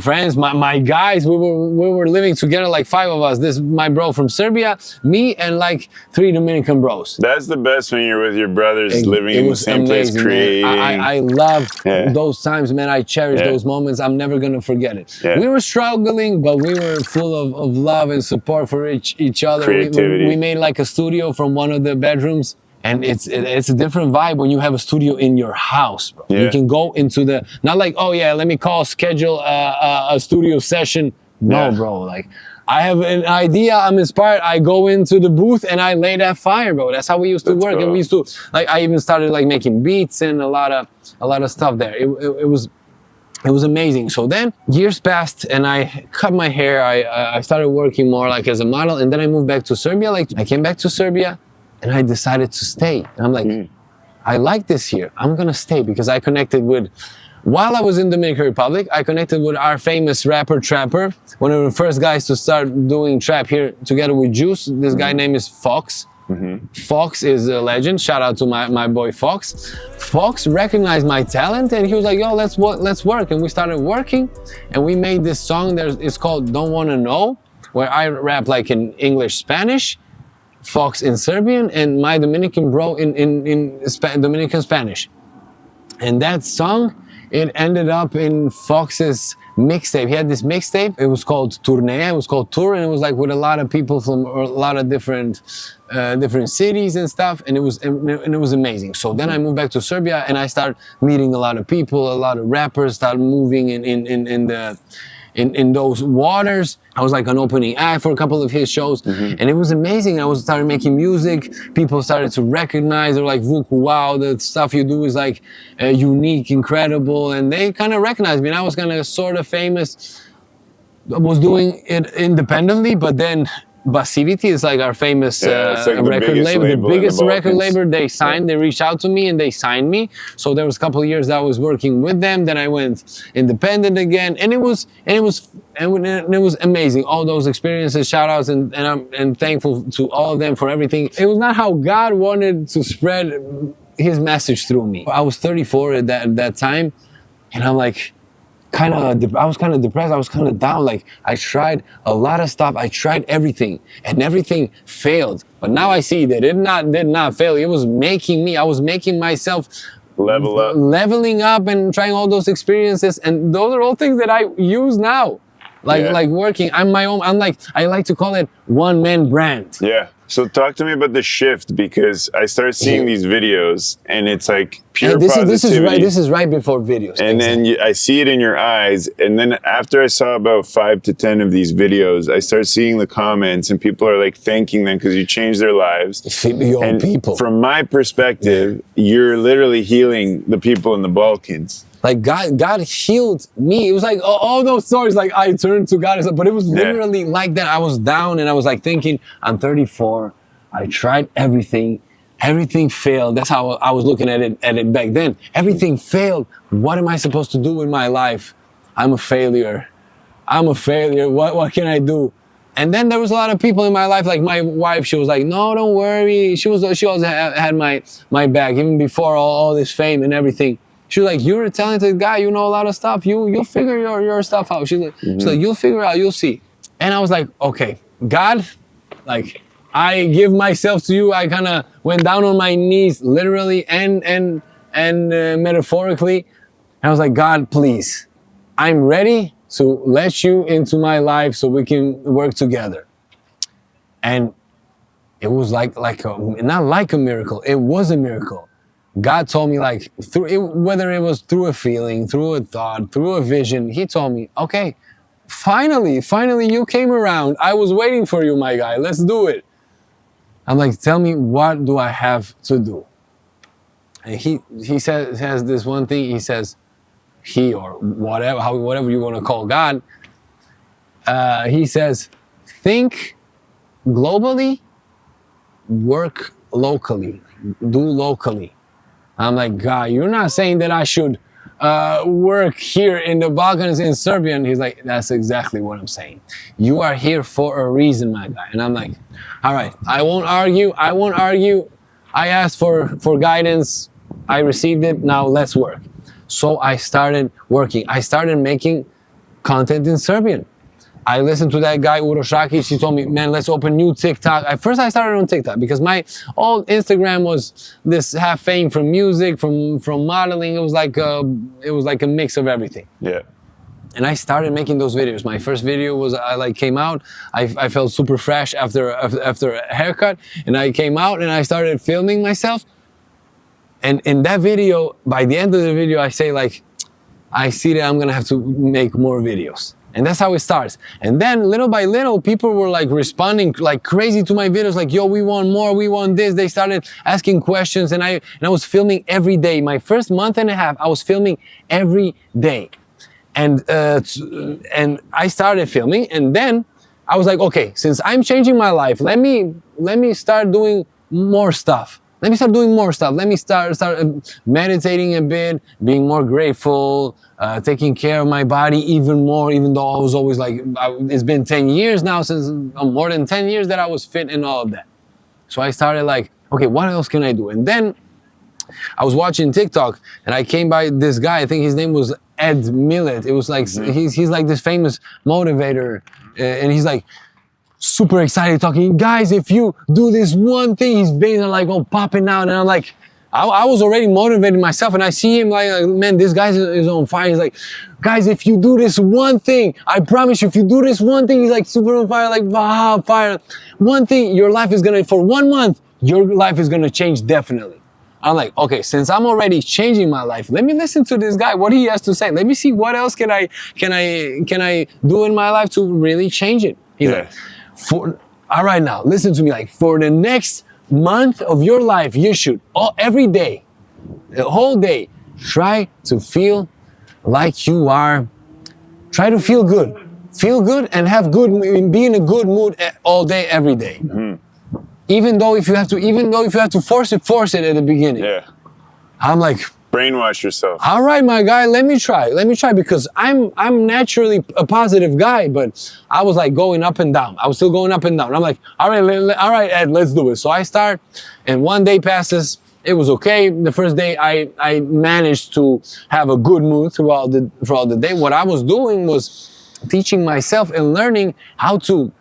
friends, my guys. We were living together, like 5 of us. My bro from Serbia, me, and like 3 Dominican bros. That's the best when you're with your brothers living in the same place, creating. I love those times, man. I cherish those moments. I'm never gonna forget it. Yeah. We were struggling, but we were full of love and support for each other. Creativity. We made like a studio from one of the bedrooms. And it's a different vibe when you have a studio in your house, bro. Yeah. You can go into not like, oh yeah, let me schedule a studio session. No, bro, like I have an idea, I'm inspired, I go into the booth and I lay that fire, bro. That's how we used to work. Cool. And we used to, like, I even started like making beats and a lot of stuff there. It was amazing. So then years passed and I cut my hair. I started working more like as a model, and then I moved back to Serbia. Like I came back to Serbia and I decided to stay. And I'm like, I like this here. I'm gonna stay because I connected with, while I was in Dominican Republic, I connected with our famous rapper Trapper, one of the first guys to start doing trap here together with Juice. This guy name is Fox. Fox is a legend. Shout out to my boy Fox. Fox recognized my talent and he was like, yo, let's work. And we started working and we made this song. It's called Don't Wanna Know, where I rap like in English, Spanish, Fox in Serbian, and my Dominican bro in Dominican Spanish. And that song, it ended up in Fox's mixtape. He had this mixtape. It was called Tournée. It was called Tour, and it was like with a lot of people from a lot of different cities and stuff. And it was amazing. So then I moved back to Serbia, and I started meeting a lot of people, a lot of rappers. Started moving in those waters. I was like an opening act for a couple of his shows, and it was amazing. I started making music. People started to recognize. They're like, Vuku, wow, the stuff you do is like unique, incredible, and they kind of recognized me. And I was kind of sort of famous. I was doing it independently, but then Basivity is like our famous it's like record label, the biggest record Balkans. label. They reached out to me and they signed me. So there was a couple of years that I was working with them. Then I went independent again, and it was amazing. All those experiences, shout outs, and I'm thankful to all of them for everything. It was not how God wanted to spread His message through me. I was 34 at that time, and I'm like, I was kind of depressed. I was kind of down. Like I tried a lot of stuff. I tried everything, and everything failed. But now I see that it did not fail. It was making me. I was making myself leveling up, and trying all those experiences. And those are all things that I use now. Like working. I'm my own. I like to call it one man brand. Yeah. So talk to me about the shift, because I start seeing these videos and it's like pure positivity. This is right before videos. And then I see it in your eyes. And then after I saw about 5 to 10 of these videos, I start seeing the comments and people are like thanking them because you changed their lives. People. From my perspective, you're literally healing the people in the Balkans. Like God healed me. It was like all those stories, like I turned to God and stuff, but it was literally like that. I was down and I was like thinking, I'm 34. I tried everything. Everything failed. That's how I was looking at it back then. Everything failed. What am I supposed to do with my life? I'm a failure. I'm a failure. What can I do? And then there was a lot of people in my life, like my wife. She was like, "No, don't worry." She always had my back, even before all this fame and everything. She was like, "You're a talented guy. You know a lot of stuff. You'll figure your stuff out." She's like, "You'll figure it out. You'll see." And I was like, "Okay, God, like I give myself to you." I kind of went down on my knees, literally and metaphorically. And I was like, "God, please, I'm ready to let you into my life so we can work together." And it was not like a miracle. It was a miracle. God told me, like, whether it was through a feeling, through a thought, through a vision, he told me, "Okay, finally you came around. I was waiting for you, my guy. Let's do it." I'm like, "Tell me, what do I have to do?" And he says this one thing. He says, he or whatever you want to call God, he says, think globally, work locally, do locally. I'm like, "God, you're not saying that I should work here in the Balkans in Serbia?" And he's like, "That's exactly what I'm saying. You are here for a reason, my guy." And I'm like, "All right, I won't argue. I asked for guidance. I received it. Now let's work." So I started working. I started making content in Serbian. I listened to that guy, Urošakić. He told me, "Man, let's open new TikTok." At first I started on TikTok because my old Instagram was this half fame from music, from modeling. It was like a mix of everything. Yeah. And I started making those videos. My first video was, came out. I felt super fresh after a haircut. And I came out and I started filming myself. And in that video, by the end of the video, I say, like, I see that I'm gonna have to make more videos. And that's how it starts. And then little by little, people were like responding like crazy to my videos, like, "Yo, we want more, we want this." They started asking questions, and I was filming every day. My first month and a half, I was filming every day. And I started filming, and then I was like, "Okay, since I'm changing my life, let me start doing more stuff. Let me start doing more stuff. Let me start meditating a bit, being more grateful, taking care of my body even more, even though I was always like, it's been 10 years now, since more than 10 years that I was fit and all of that." So I started like, okay, what else can I do? And then I was watching TikTok and I came by this guy, I think his name was Ed Millet. It was like, he's like this famous motivator, and he's like, super excited talking, "Guys, if you do this one thing," his veins are like all popping out. And I'm like, I was already motivating myself, and I see him like, "Man, this guy is on fire." He's like, "Guys, if you do this one thing, I promise you, if you do this one thing," he's like super on fire, like, wow, fire. "One thing, your life is gonna, for 1 month, your life is gonna change definitely." I'm like, okay, since I'm already changing my life, let me listen to this guy, what he has to say. Let me see what else can I do in my life to really change it. He's like, all right, now listen to me, like, for the next month of your life, you should every day, the whole day, try to feel like you are, try to feel good and have be in a good mood all day, every day. Mm-hmm. Even though if you have to force it at the beginning. Yeah. I'm like, brainwash yourself. All right, my guy, let me try, because I'm naturally a positive guy, but I was like going up and down. I was still going up and down. I'm like, all right, Ed, let's do it. So I start, and one day passes. It was okay. The first day I managed to have a good mood throughout the day. What I was doing was teaching myself and learning how to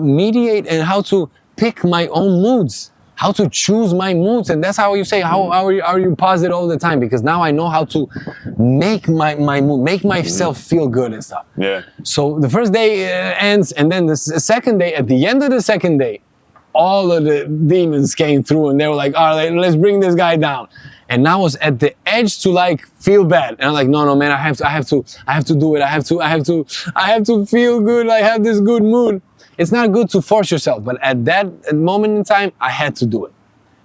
mediate and how to pick my own moods. How to choose my moods. And that's how you say, how are you positive all the time? Because now I know how to make my mood, make myself feel good and stuff. Yeah. So the first day ends, and then the second day, at the end of the second day, all of the demons came through, and they were like, all right, let's bring this guy down. And I was at the edge to like feel bad. And I'm like, no, man, I have to do it. I have to feel good. I have this good mood. It's not good to force yourself, but at that moment in time, I had to do it.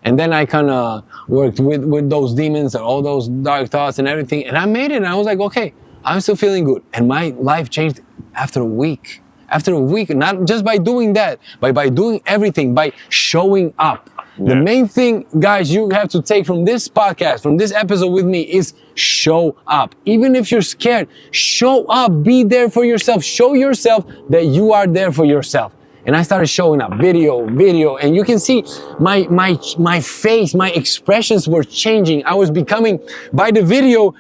And then I kind of worked with those demons and all those dark thoughts and everything, and I made it, and I was like, okay, I'm still feeling good. And my life changed after a week. after a week, not just by doing that, but by doing everything, by showing up. The main thing, guys, you have to take from this podcast, from this episode with me is show up. Even if you're scared, show up, be there for yourself. Show yourself that you are there for yourself. And I started showing up, video, and you can see my face, my expressions were changing. I was becoming, by the video,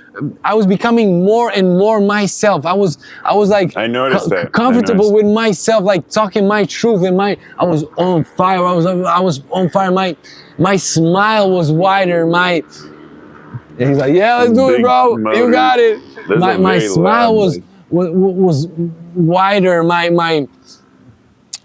I was becoming more and more myself. I was like, I noticed that. Comfortable with myself, like talking my truth, and I was on fire. I was on fire. My smile was wider. And he's like, yeah, let's do it, bro. Motor. You got it. My smile was wider.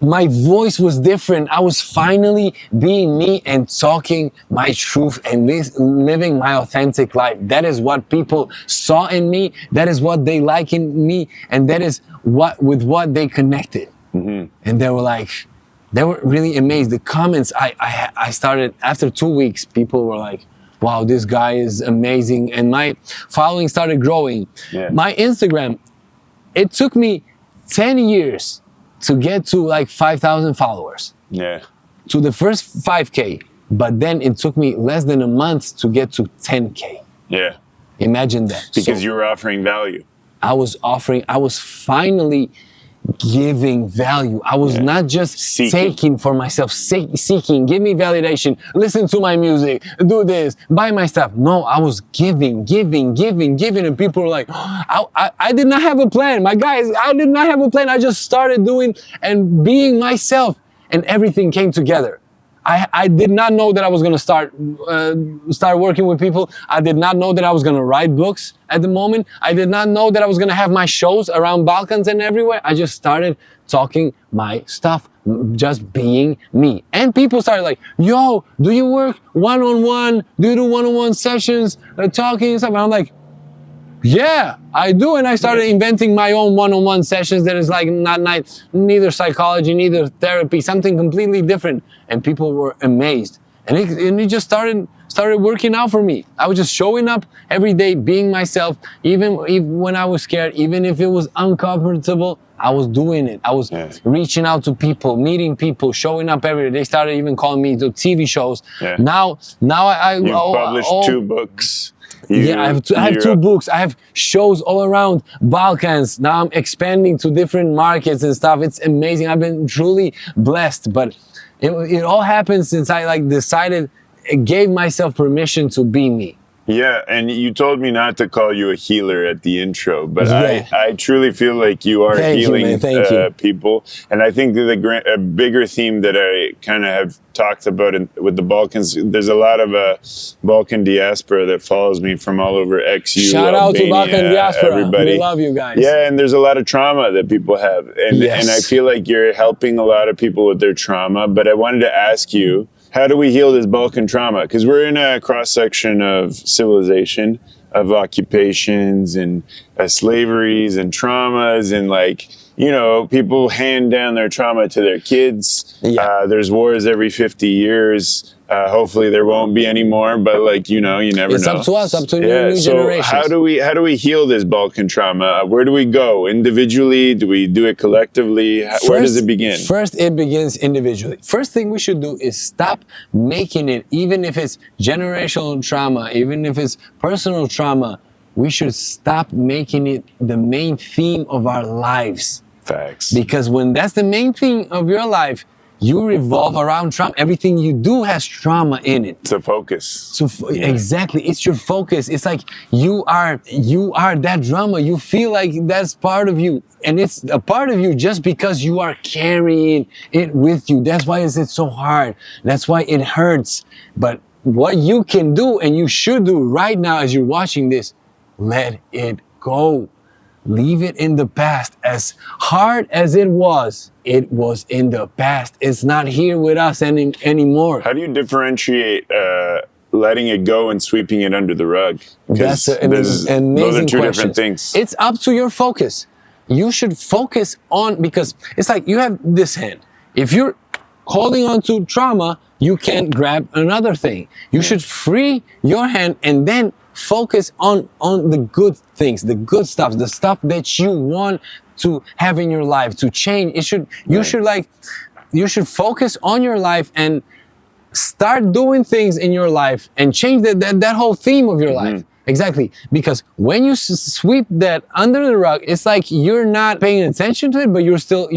My voice was different. I was finally being me and talking my truth and living my authentic life. That is what people saw in me. That is what they like in me. And that is with what they connected. And they were really amazed. The comments I started, after 2 weeks, people were like, wow, this guy is amazing. And my following started growing. My Instagram, it took me 10 years to get to like 5,000 followers. To the first 5K, but then it took me less than a month to get to 10K. Imagine that. Because you were offering value. I was finally giving value. I was not just taking for myself, seeking, give me validation, listen to my music, do this, buy my stuff. No, I was giving, and people were like, I did not have a plan. My guys, I did not have a plan. I just started doing and being myself, and everything came together. I did not know that I was going to start working with people. I did not know that I was going to write books at the moment. I did not know that I was going to have my shows around Balkans and everywhere. I just started talking my stuff, just being me. And people started like, yo, do you work one-on-one? Do you do one-on-one sessions, talking and stuff? And I'm like, yeah, I do. And I started inventing my own one-on-one sessions that is like neither psychology, neither therapy, something completely different. And people were amazed. And it just started working out for me. I was just showing up every day, being myself, even when I was scared, even if it was uncomfortable, I was doing it. I was reaching out to people, meeting people, showing up every day. They started even calling me to TV shows. Now You've published 2 books. I have 2 books. I have shows all around Balkans. Now I'm expanding to different markets and stuff. It's amazing. I've been truly blessed, but it all happened since I decided, gave myself permission to be me. Yeah, and you told me not to call you a healer at the intro, but I truly feel like you are healing people. And I think a bigger theme that I kind of have talked about with the Balkans, there's a lot of Balkan diaspora that follows me from all over XU, Shout Albania, out to Balkan diaspora. Everybody. We love you guys. Yeah, and there's a lot of trauma that people have. And I feel like you're helping a lot of people with their trauma. But I wanted to ask you, how do we heal this Balkan trauma? Because we're in a cross-section of civilization, of occupations and slaveries and traumas, and people hand down their trauma to their kids. There's wars every 50 years. Hopefully there won't be any more, but you never know. It's up to us, up to new generations. How do we heal this Balkan trauma? Where do we go? Individually? Do we do it collectively? Where does it begin? First, it begins individually. First thing we should do is stop making it, even if it's generational trauma, even if it's personal trauma, we should stop making it the main theme of our lives. Facts. Because when that's the main thing of your life, you revolve around trauma. Everything you do has trauma in it. It's a focus. Exactly. It's your focus. It's like you are that drama. You feel like that's part of you. And it's a part of you just because you are carrying it with you. That's why it's so hard. That's why it hurts. But what you can do and you should do right now as you're watching this, let it go. Leave it in the past. As hard as it was in the past. It's not here with us anymore. How do you differentiate letting it go and sweeping it under the rug? That's an amazing those are two question. different things. It's up to your focus. You should focus on, because it's like you have this hand. If you're holding on to trauma, you can't grab another thing. You should free your hand and then focus on the good things, the good stuff, the stuff that you want to have in your life to change. You should focus on your life and start doing things in your life and change that whole theme of your life. Exactly, because when you sweep that under the rug, it's like you're not paying attention to it, but you're still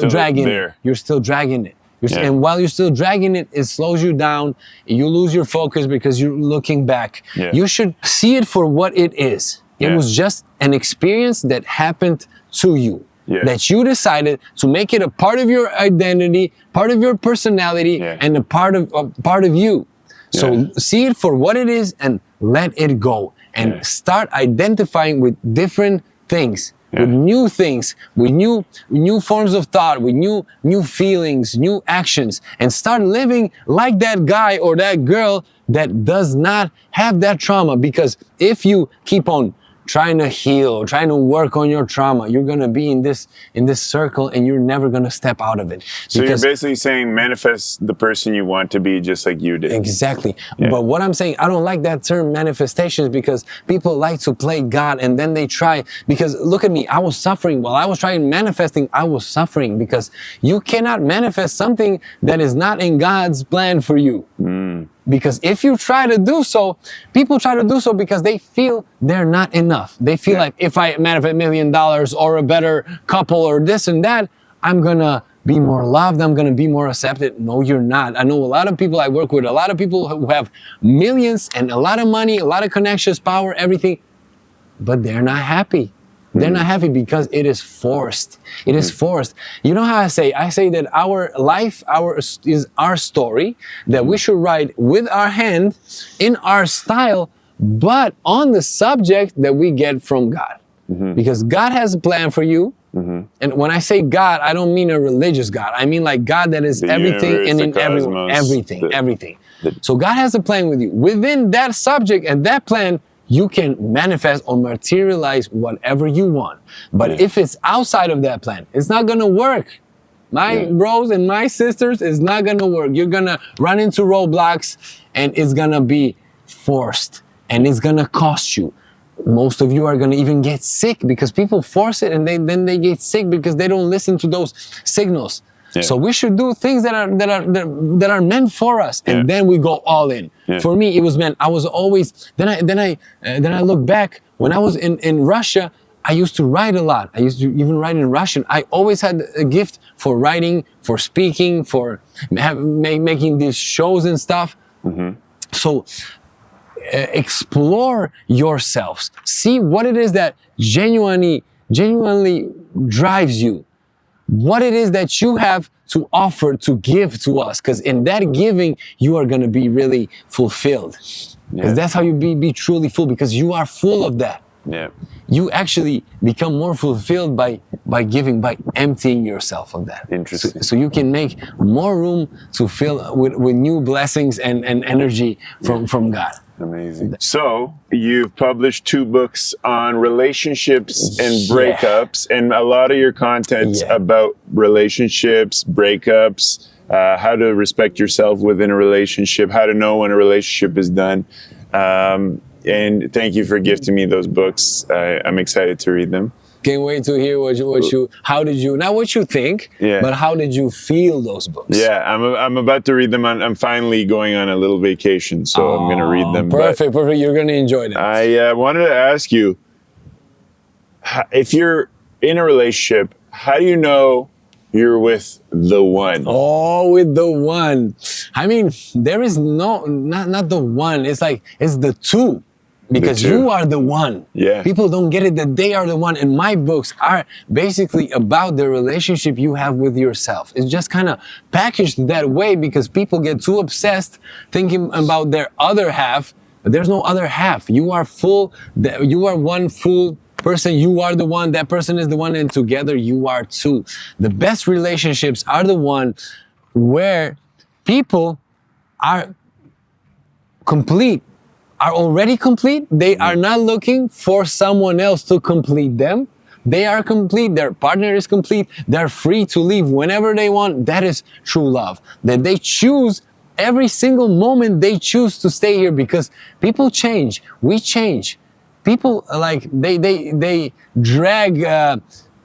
dragging it. You're still dragging it. And while you're still dragging it, it slows you down. You lose your focus because you're looking back. You should see it for what it is. It was just an experience that happened to you. That you decided to make it a part of your identity, part of your personality, and a part of you. So see it for what it is and let it go. And start identifying with different things, with new things, with new forms of thought, with new feelings, new actions, and start living like that guy or that girl that does not have that trauma. Because if you keep on trying to heal, trying to work on your trauma, you're gonna be in this circle and you're never gonna step out of it. So you're basically saying manifest the person you want to be just like you did. Exactly. But what I'm saying, I don't like that term manifestations because people like to play God and then they try, because look at me, I was suffering. While I was trying manifesting, I was suffering because you cannot manifest something that is not in God's plan for you. Because if you try to do so, people try to do so because they feel they're not enough. They feel like if I manifest $1 million or a better couple or this and that, I'm gonna be more loved, I'm gonna be more accepted. No, you're not. I know a lot of people I work with, a lot of people who have millions and a lot of money, a lot of connections, power, everything, but they're not happy. They're not happy because it is forced. It is forced. You know how I say? I say that our life, is our story that we should write with our hand, in our style, but on the subject that we get from God. Because God has a plan for you. And when I say God, I don't mean a religious God. I mean like God that is the everything universe, and in everyone, everything. So God has a plan with you. Within that subject and that plan, you can manifest or materialize whatever you want. But if it's outside of that plan, it's not gonna work. My bros and my sisters, it's not gonna work. You're gonna run into roadblocks and it's gonna be forced and it's gonna cost you. Most of you are gonna even get sick because people force it and then they get sick because they don't listen to those signals. So we should do things that are meant for us, and then we go all in. For me, it was meant. I was always. Then I look back when I was in Russia. I used to write a lot. I used to even write in Russian. I always had a gift for writing, for speaking, for making these shows and stuff. So explore yourselves. See what it is that genuinely drives you. What it is that you have to offer, to give to us. Because in that giving, you are going to be really fulfilled. Because that's how you be truly full, because you are full of that. You actually become more fulfilled by giving, by emptying yourself of that. Interesting. So you can make more room to fill with new blessings and energy from God. Amazing. So you've published 2 books on relationships and breakups, and a lot of your content's about relationships, breakups, how to respect yourself within a relationship, how to know when a relationship is done. And thank you for gifting me those books. I'm excited to read them. Can't wait to hear how did you, not what you think, but how did you feel those books? I'm about to read them. I'm finally going on a little vacation, so I'm going to read them. Perfect. You're going to enjoy them. I wanted to ask you, if you're in a relationship, how do you know you're with the one? Oh, with the one. I mean, there is not the one. It's like, it's the two. Because you are the one. People don't get it that they are the one. And my books are basically about the relationship you have with yourself. It's just kind of packaged that way because people get too obsessed thinking about their other half. But there's no other half. You are full. You are one full person. You are the one. That person is the one. And together you are two. The best relationships are the one where people are complete. Are already complete. They are not looking for someone else to complete them. They are complete. Their partner is complete. They're free to leave whenever they want. That is true love. That they choose every single moment they choose to stay here, because people change. We change. People like they drag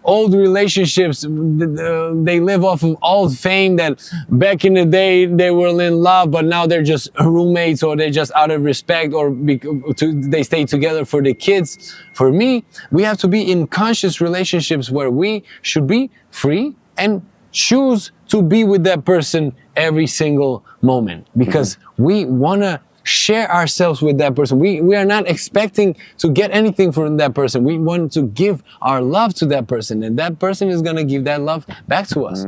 old relationships, they live off of old fame that back in the day they were in love, but now they're just roommates, or they're just out of respect, or they stay together for the kids. For me, we have to be in conscious relationships where we should be free and choose to be with that person every single moment, because we want to share ourselves with that person. We are not expecting to get anything from that person. We want to give our love to that person, and that person is going to give that love back to us.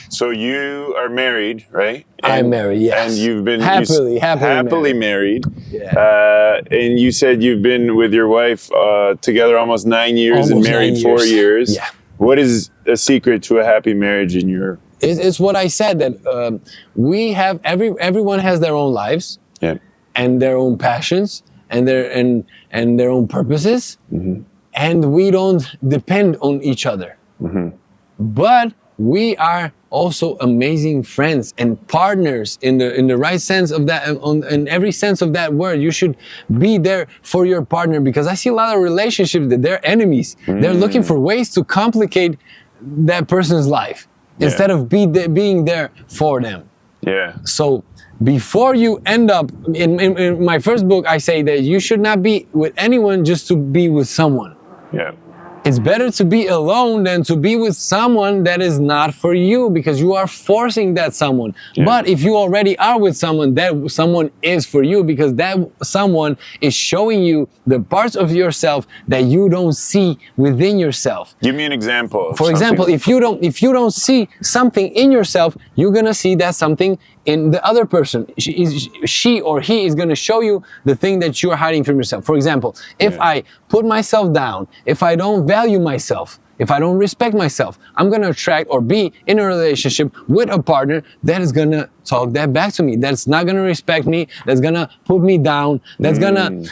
So you are married, right? I'm married, yes. And you've been happily married. Yeah. And you said you've been with your wife together almost 9 years, and married 4 years. Yeah. What is a secret to a happy marriage in your? It's what I said, that we have everyone has their own lives. Yeah. And their own passions and their own purposes, and we don't depend on each other. But we are also amazing friends and partners in the right sense of that. In every sense of that word, you should be there for your partner, because I see a lot of relationships that they're enemies. They're looking for ways to complicate that person's life instead of being there for them. Yeah. So before you end up, in my first book, I say that you should not be with anyone just to be with someone. Yeah. It's better to be alone than to be with someone that is not for you, because you are forcing that someone. Yeah. But if you already are with someone, that someone is for you, because that someone is showing you the parts of yourself that you don't see within yourself. Give me an example. For example, if you don't see something in yourself, you're gonna see that something in the other person. She or he is gonna show you the thing that you're hiding from yourself. For example, if I put myself down, if I don't value myself, if I don't respect myself, I'm gonna attract or be in a relationship with a partner that is gonna talk that back to me, that's not gonna respect me, that's gonna put me down, that's gonna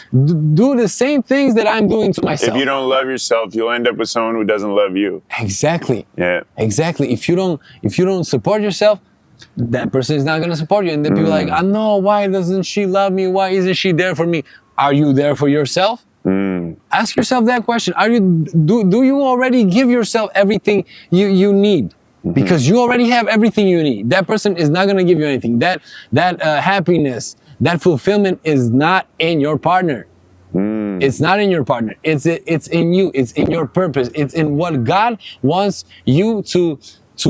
do the same things that I'm doing to myself. If you don't love yourself, you'll end up with someone who doesn't love you. Exactly. Yeah. Exactly. If you don't support yourself, that person is not going to support you. And then people are like, I know, why doesn't she love me? Why isn't she there for me? Are you there for yourself? Ask yourself that question. Do you already give yourself everything you need? Because you already have everything you need. That person is not going to give you anything. That happiness, that fulfillment is not in your partner. It's not in your partner. It's in you. It's in your purpose. It's in what God wants you to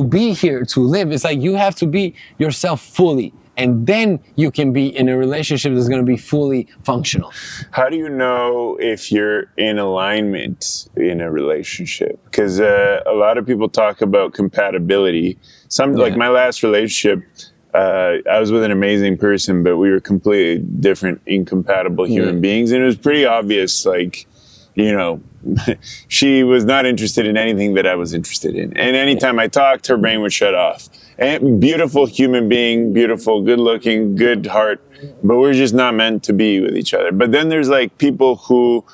be here, to live. It's like you have to be yourself fully, and then you can be in a relationship that's going to be fully functional. How do you know if you're in alignment in a relationship? Because a lot of people talk about compatibility. Like my last relationship, I was with an amazing person, but we were completely different, incompatible human beings. And it was pretty obvious, like, you know, she was not interested in anything that I was interested in. And anytime I talked, her brain would shut off. And beautiful human being, beautiful, good looking, good heart, but we're just not meant to be with each other. But then there's like people who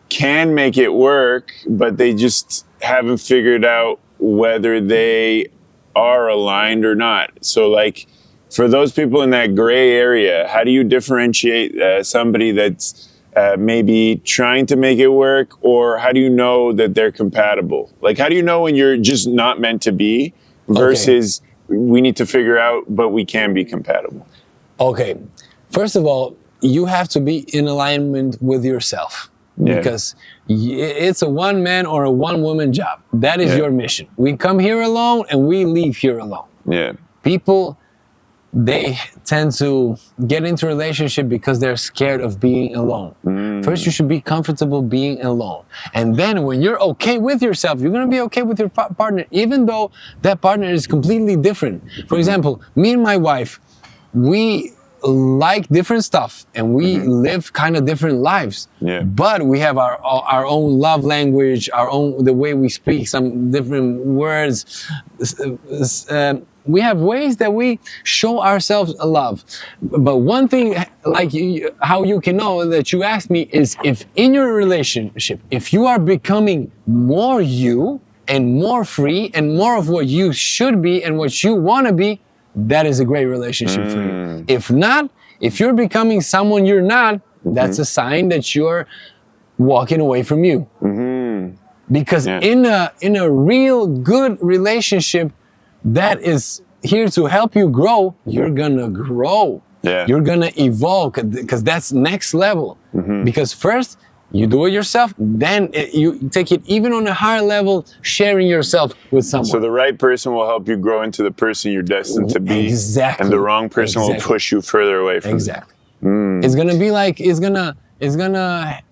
can make it work, but they just haven't figured out whether they are aligned or not. So like for those people in that gray area, how do you differentiate somebody that's maybe trying to make it work, or how do you know that they're compatible? Like, how do you know when you're just not meant to be versus we need to figure out, but we can be compatible? Okay. First of all, you have to be in alignment with yourself, because it's a one man or a one woman job. That is your mission. We come here alone and we leave here alone. Yeah. People, they tend to get into a relationship because they're scared of being alone. First, you should be comfortable being alone. And then when you're okay with yourself, you're going to be okay with your partner, even though that partner is completely different. For example, me and my wife, we like different stuff and we live kind of different lives. But we have our own love language, the way we speak, some different words. We have ways that we show ourselves love. But one thing, like how you can know that you asked me, is if in your relationship, if you are becoming more you and more free and more of what you should be and what you want to be, that is a great relationship for you. If not, if you're becoming someone you're not, that's a sign that you're walking away from you. Because in a real good relationship that is here to help you grow, you're gonna grow. Yeah. You're gonna evolve, because that's next level. Because first you do it yourself, then you take it even on a higher level, sharing yourself with someone. So the right person will help you grow into the person you're destined to be. Exactly. And the wrong person will push you further away from Exactly. It's gonna be like, it's gonna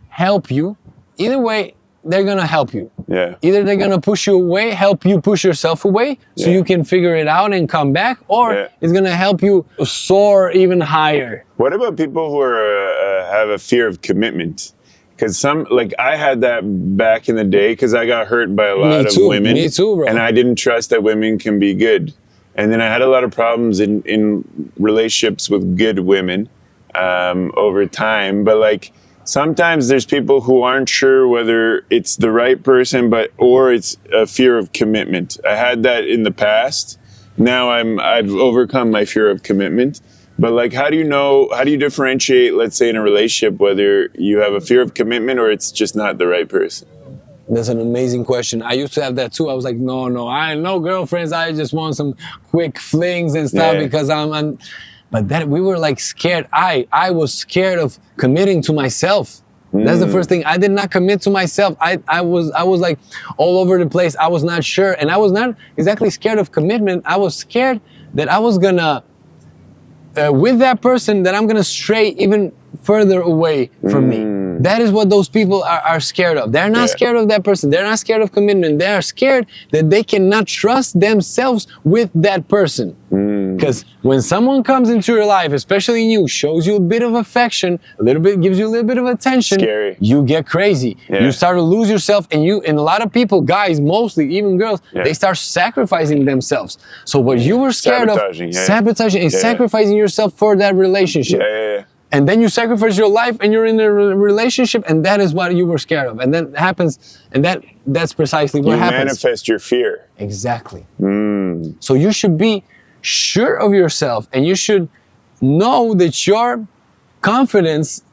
help you. Either way, they're gonna help you. Yeah. Either they're gonna push you away, help you push yourself away, so you can figure it out and come back, or it's gonna help you soar even higher. What about people who are have a fear of commitment? Because I had that back in the day, because I got hurt by a lot of women. Me too, bro. And I didn't trust that women can be good. And then I had a lot of problems in relationships with good women over time. But sometimes there's people who aren't sure whether it's the right person, or it's a fear of commitment. I had that in the past. Now I've overcome my fear of commitment. But how do you differentiate, let's say in a relationship, whether you have a fear of commitment or it's just not the right person? That's an amazing question. I used to have that too. I was like, no, I no girlfriends. I just want some quick flings and stuff because I'm but that we were scared. I was scared of committing to myself. That's the first thing. I did not commit to myself. I was all over the place. I was not sure. And I was not exactly scared of commitment. I was scared that I was gonna with that person, that I'm gonna stray even further away from me. That is what those people are scared of. They're not scared of that person. They're not scared of commitment. They are scared that they cannot trust themselves with that person. Because when someone comes into your life, especially you, shows you a bit of affection, gives you a little bit of attention, scary. You get crazy. You start to lose yourself, and a lot of people, guys, mostly, even girls, they start sacrificing themselves. So what you were scared sabotaging and sacrificing yourself for that relationship. And then you sacrifice your life and you're in a relationship, and that is what you were scared of. And then happens, and that's precisely what happens. You manifest your fear. Exactly. So you should be sure of yourself, and you should know that your confidence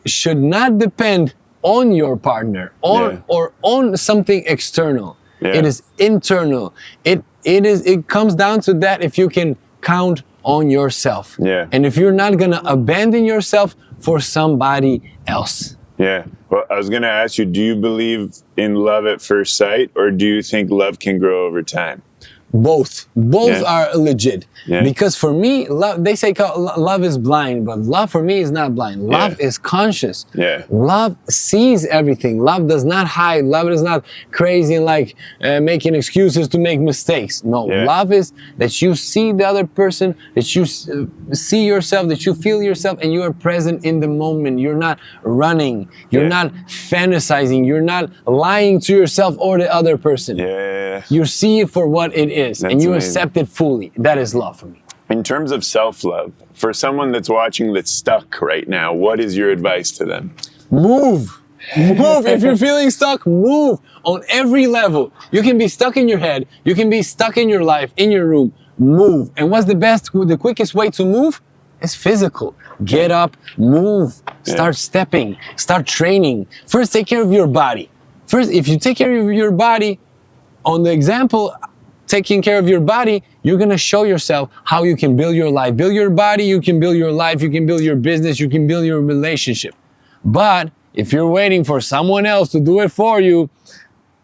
should not depend on your partner or on something external. It is internal. It comes down to that if you can count on yourself. And if you're not gonna abandon yourself for somebody else. Well, I was gonna ask you, do you believe in love at first sight, or do you think love can grow over time? Both are legit. Because for me, love, they say love is blind, but love for me is not blind. Love is conscious. Love sees everything. Love does not hide. Love is not crazy and making excuses to make mistakes. No, love is that you see the other person, that you see yourself, that you feel yourself, and you are present in the moment. You're not running. You're not fantasizing. You're not lying to yourself or the other person. You see it for what it is, and you accept it fully. That is love for me. In terms of self-love, for someone that's watching that's stuck right now, what is your advice to them? Move. If you're feeling stuck, move on every level. You can be stuck in your head. You can be stuck in your life, in your room. Move. And what's the quickest way to move? It's physical. Get up, move, start stepping, start training. First, take care of your body. First, if you take care of your body, on the example, taking care of your body, you're gonna show yourself how you can build your life. Build your body, you can build your life, you can build your business, you can build your relationship. But if you're waiting for someone else to do it for you,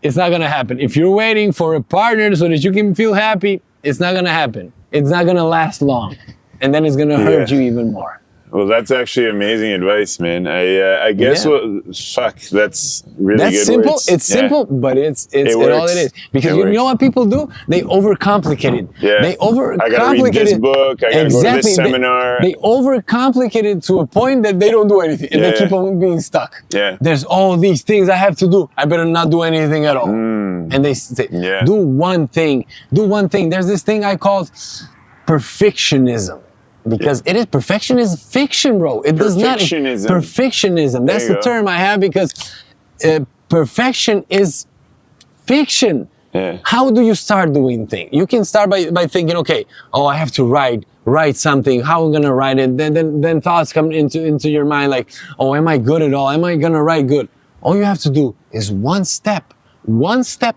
it's not gonna happen. If you're waiting for a partner so that you can feel happy, it's not gonna happen. It's not gonna last long. And then it's gonna hurt you even more. Well, that's actually amazing advice, man. I guess that's really good simple. Words. It's simple, but it's all it is. Because you know what people do? They overcomplicate it. They overcomplicate I gotta read this book. I gotta go to this seminar. They overcomplicate it to a point that they don't do anything, and they keep on being stuck. There's all these things I have to do. I better not do anything at all. And they say, do one thing. Do one thing. There's this thing I call perfectionism. Because perfection is fiction, bro. It does not. Perfectionism. That's the term I have, because perfection is fiction. How do you start doing things? You can start by thinking, okay, I have to write something. How am I gonna write it? Then thoughts come into your mind like, am I good at all? Am I gonna write good? All you have to do is one step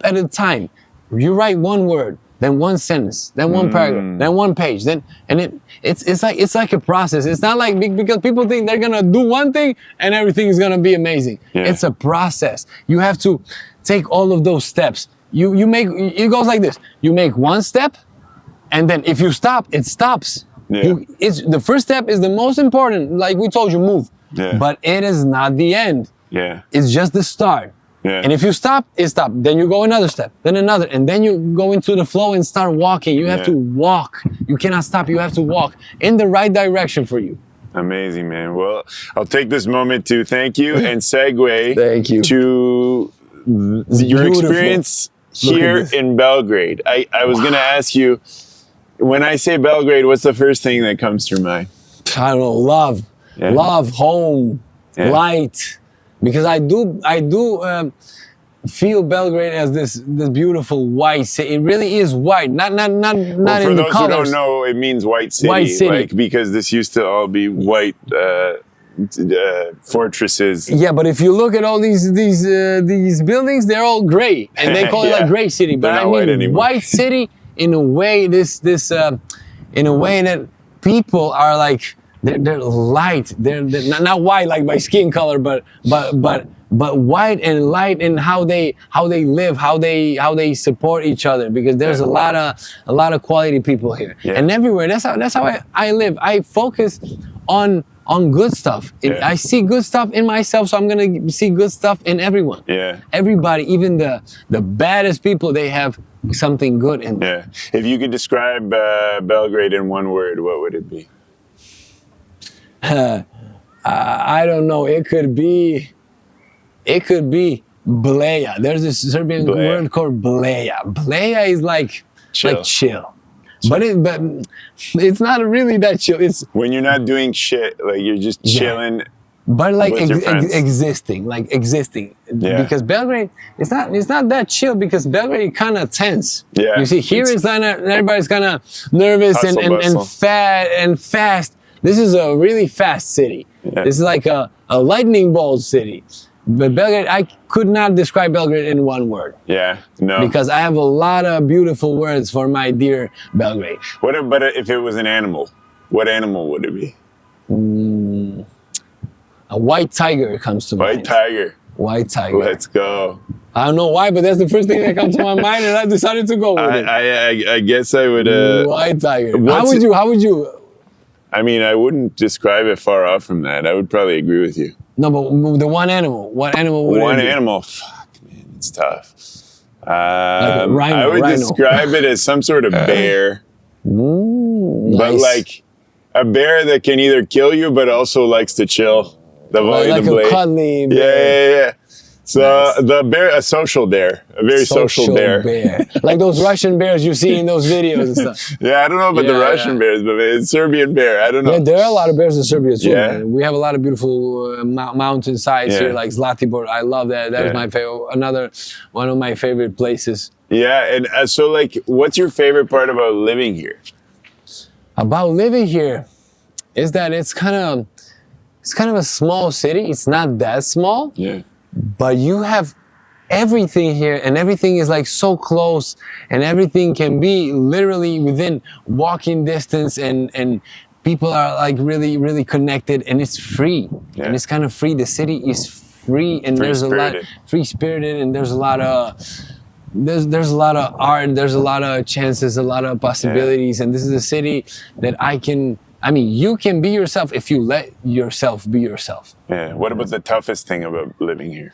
at a time. You write one word, then one sentence, then one paragraph, then one page, it's like a process. It's not like because people think they're gonna do one thing and everything is gonna be amazing. Yeah. It's a process. You have to take all of those steps. It goes like this. You make one step, and then if you stop, it stops. Yeah. The first step is the most important. Like we told you, move. Yeah. But it is not the end. Yeah. It's just the start. Yeah. And if you stop, it stops. Then you go another step, then another, and then you go into the flow and start walking. You have to walk. You cannot stop. You have to walk in the right direction for you. Amazing, man. Well, I'll take this moment to thank you and segue Thank you. to your beautiful. Experience Look at here this. in Belgrade. I was going to ask you, when I say Belgrade, what's the first thing that comes to mind? I don't know, love, Yeah. love, home, Yeah. light, because I do feel Belgrade as this beautiful white city. It really is white, not Well, for in the those who colors. don't know, it means white city. White city. Like, because this used to all be white fortresses. Yeah, but if you look at all these buildings, they're all gray, and they call it Yeah. like gray city. But They're I not white mean anymore. white city in a way. In a way that people are like they're light. They're not white like by skin color, but white and light in how they live, how they support each other. Because there's a lot of quality people here, Yeah. and everywhere. That's how I live. I focus on good stuff. Yeah. I see good stuff in myself, so I'm gonna see good stuff in everyone. Yeah. Everybody, even the baddest people, they have something good in them. Yeah. If you could describe Belgrade in one word, what would it be? I don't know. It could be bleja. There's this Serbian Bleja. word called bleja. Bleja is like chill. But it's not really that chill. It's When you're not doing shit, like you're just chilling. but like with your friends. existing. Yeah. Because Belgrade, it's not that chill, because Belgrade kind of tense. Yeah. You see, here it's kind of everybody's kind of nervous Hustle, and bustle. fat and fast. This is a really fast city. Yeah. This is like a lightning bolt city. But Belgrade, I could not describe Belgrade in one word, Yeah. No. because I have a lot of beautiful words for my dear Belgrade. But if it was an animal, what animal would it be? A white tiger comes to White mind. tiger. White tiger. Let's go. I don't know why, but that's the first thing that comes to my mind, and I decided to go with it. I guess I would. White tiger. what's How would you? I mean, I wouldn't describe it far off from that. I would probably agree with you. No, but the one animal. What animal would One it be? animal. Fuck, man, it's tough. a rhino, I would rhino. describe it as some sort of bear, but Nice. like a bear that can either kill you, but also likes to chill. like the a blade. cuddly Yeah, bear. yeah, yeah. So the bear, a social bear, a very social bear. Like those Russian bears you see in those videos and stuff. Yeah, I don't know about the Yeah, Russian yeah. bears, but it's Serbian bear. I don't know. Yeah, there are a lot of bears in Serbia too. Yeah. Man. We have a lot of beautiful mountain sides Yeah. here, like Zlatibor. I love that. That is Yeah. my favorite. One of my favorite places. Yeah, and so like, what's your favorite part about living here? About living here is that it's kind of a small city. It's not that small, Yeah. but you have everything here, and everything is like so close, and everything can be literally within walking distance, and people are like really connected, and it's free. Yeah. And it's kind of free. The city is free, and there's a lot Free-spirited. free-spirited, and there's a lot of there's a lot of art, there's a lot of chances, a lot of possibilities, and this is a city that you can be yourself if you let yourself be yourself. Yeah. What about the toughest thing about living here?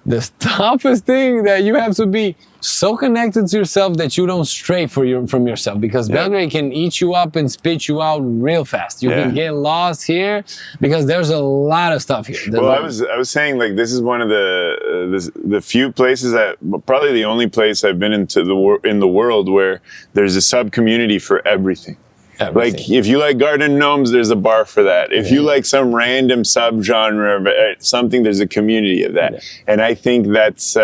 The toughest thing, that you have to be so connected to yourself that you don't stray from yourself, because Belgrade can eat you up and spit you out real fast. You can get lost here because there's a lot of stuff here. Well, I was saying, like, this is one of the few places probably the only place I've been in the world where there's a sub community for everything. Like, if you like garden gnomes, there's a bar for that. If you like some random subgenre of something, there's a community of that. Yeah. And I think that's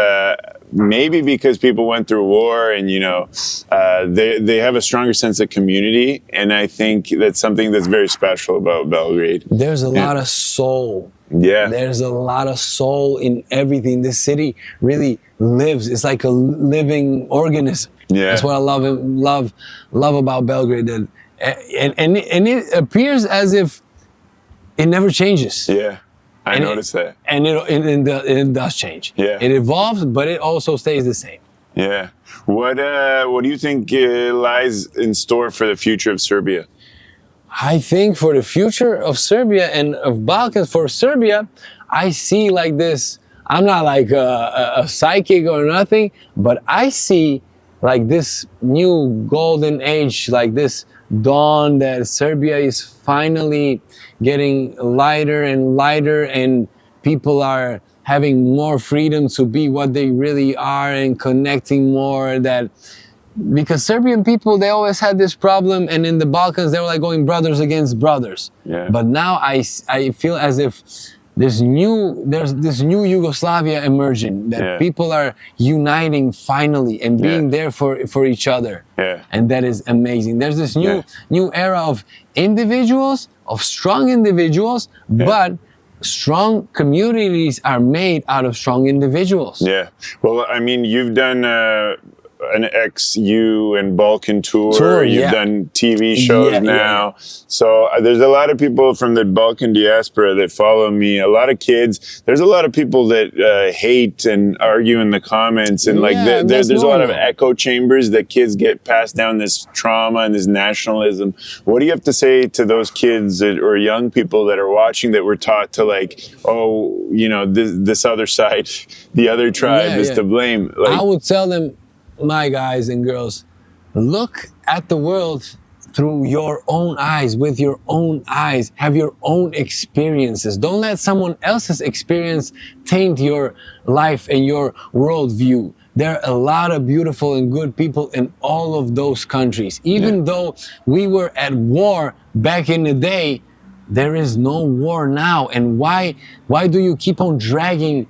maybe because people went through war, and they have a stronger sense of community. And I think that's something that's very special about Belgrade. There's a lot of soul Yeah. There's a lot of soul in everything. This city really lives. It's like a living organism. Yeah. That's what I love about Belgrade. That and it appears as if it never changes. Yeah. I noticed that. And it does change. Yeah. It evolves, but it also stays the same. Yeah. What do you think lies in store for the future of Serbia? I think for the future of Serbia and of Balkans, for Serbia, I see like this. I'm not like a psychic or nothing, but I see like this new golden age, like this dawn that Serbia is finally getting lighter and lighter, and people are having more freedom to be what they really are and connecting more. That because Serbian people, they always had this problem, and in the Balkans they were like going brothers against brothers. Yeah. But now I feel as if there's this new Yugoslavia emerging, that people are uniting finally and being there for each other. Yeah. And that is amazing. There's this new era of individuals, of strong individuals, but strong communities are made out of strong individuals. Yeah. Well, I mean, you've done an ex-U and Balkan tour. You've done TV shows now. So there's a lot of people from the Balkan diaspora that follow me, a lot of kids. There's a lot of people that hate and argue in the comments. And like there's a lot of echo chambers that kids get passed down this trauma and this nationalism. What do you have to say to those kids or young people that are watching that were taught to like, oh, you know, this other side, the other tribe is to blame? Like, I would tell them, my guys and girls, look at the world through your own eyes, with your own eyes. Have your own experiences. Don't let someone else's experience taint your life and your worldview. There are a lot of beautiful and good people in all of those countries. Even though we were at war back in the day, there is no war now. And why do you keep on dragging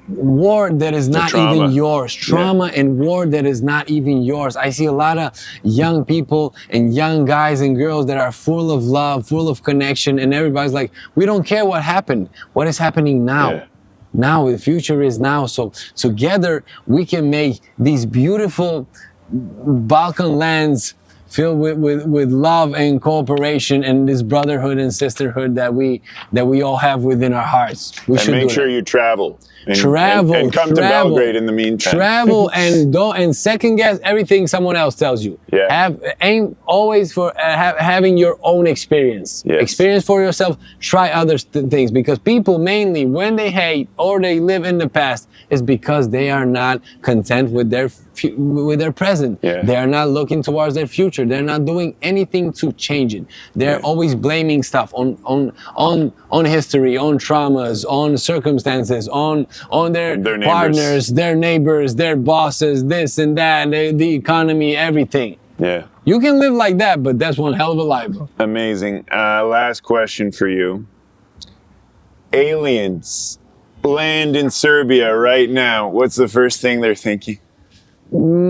war that is not even yours, trauma and war that is not even yours? I see a lot of young people and young guys and girls that are full of love, full of connection, and everybody's like, we don't care what happened. What is happening now? Now, the future is now. So together we can make these beautiful Balkan lands filled with love and cooperation and this brotherhood and sisterhood that we all have within our hearts. We should make sure you travel. And come to Belgrade in the meantime. Travel and second guess everything someone else tells you. Aim always for having your own experience. Experience for yourself. Try other things, because people mainly, when they hate or they live in the past, is because they are not content with their present. They are not looking towards their future. They're not doing anything to change it. They're always blaming stuff on history, on traumas, on circumstances, on their partners, their neighbors, their bosses, this and that, the economy, everything. You can live like that, but that's one hell of a life. Amazing. Last question for you. Aliens land in Serbia right now. What's the first thing they're thinking?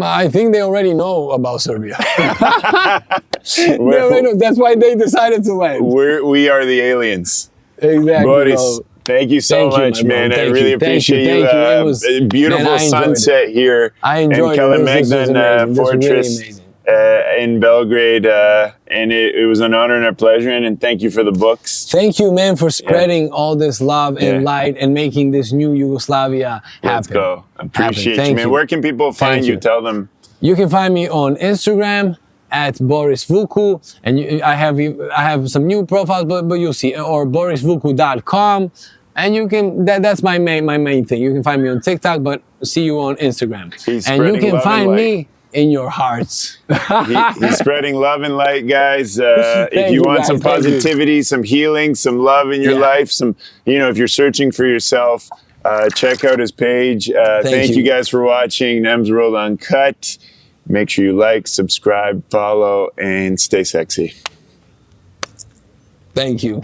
I think they already know about Serbia. They already know. That's why they decided to land. We are the aliens. Exactly. Boris, thank you so much, man. I really appreciate you. It was a beautiful sunset here in Kalemegdan Fortress in Belgrade. And it was an honor and a pleasure. And thank you for the books. Thank you, man, for spreading all this love and light and making this new Yugoslavia happen. Let's go. Appreciate you, man. Where can people find you? Tell them. You can find me on Instagram at Boris Vuku, and I have some new profiles, but you'll see, or borisvuku.com, and you can that's my main thing. You can find me on TikTok, but see you on Instagram, and you can find me in your hearts. He's spreading love and light, guys. If you want some positivity, some healing, some love in your life, if you're searching for yourself, check out his page. Thank you guys for watching NEMSWORLD Uncut. Make sure you like, subscribe, follow, and stay sexy. Thank you.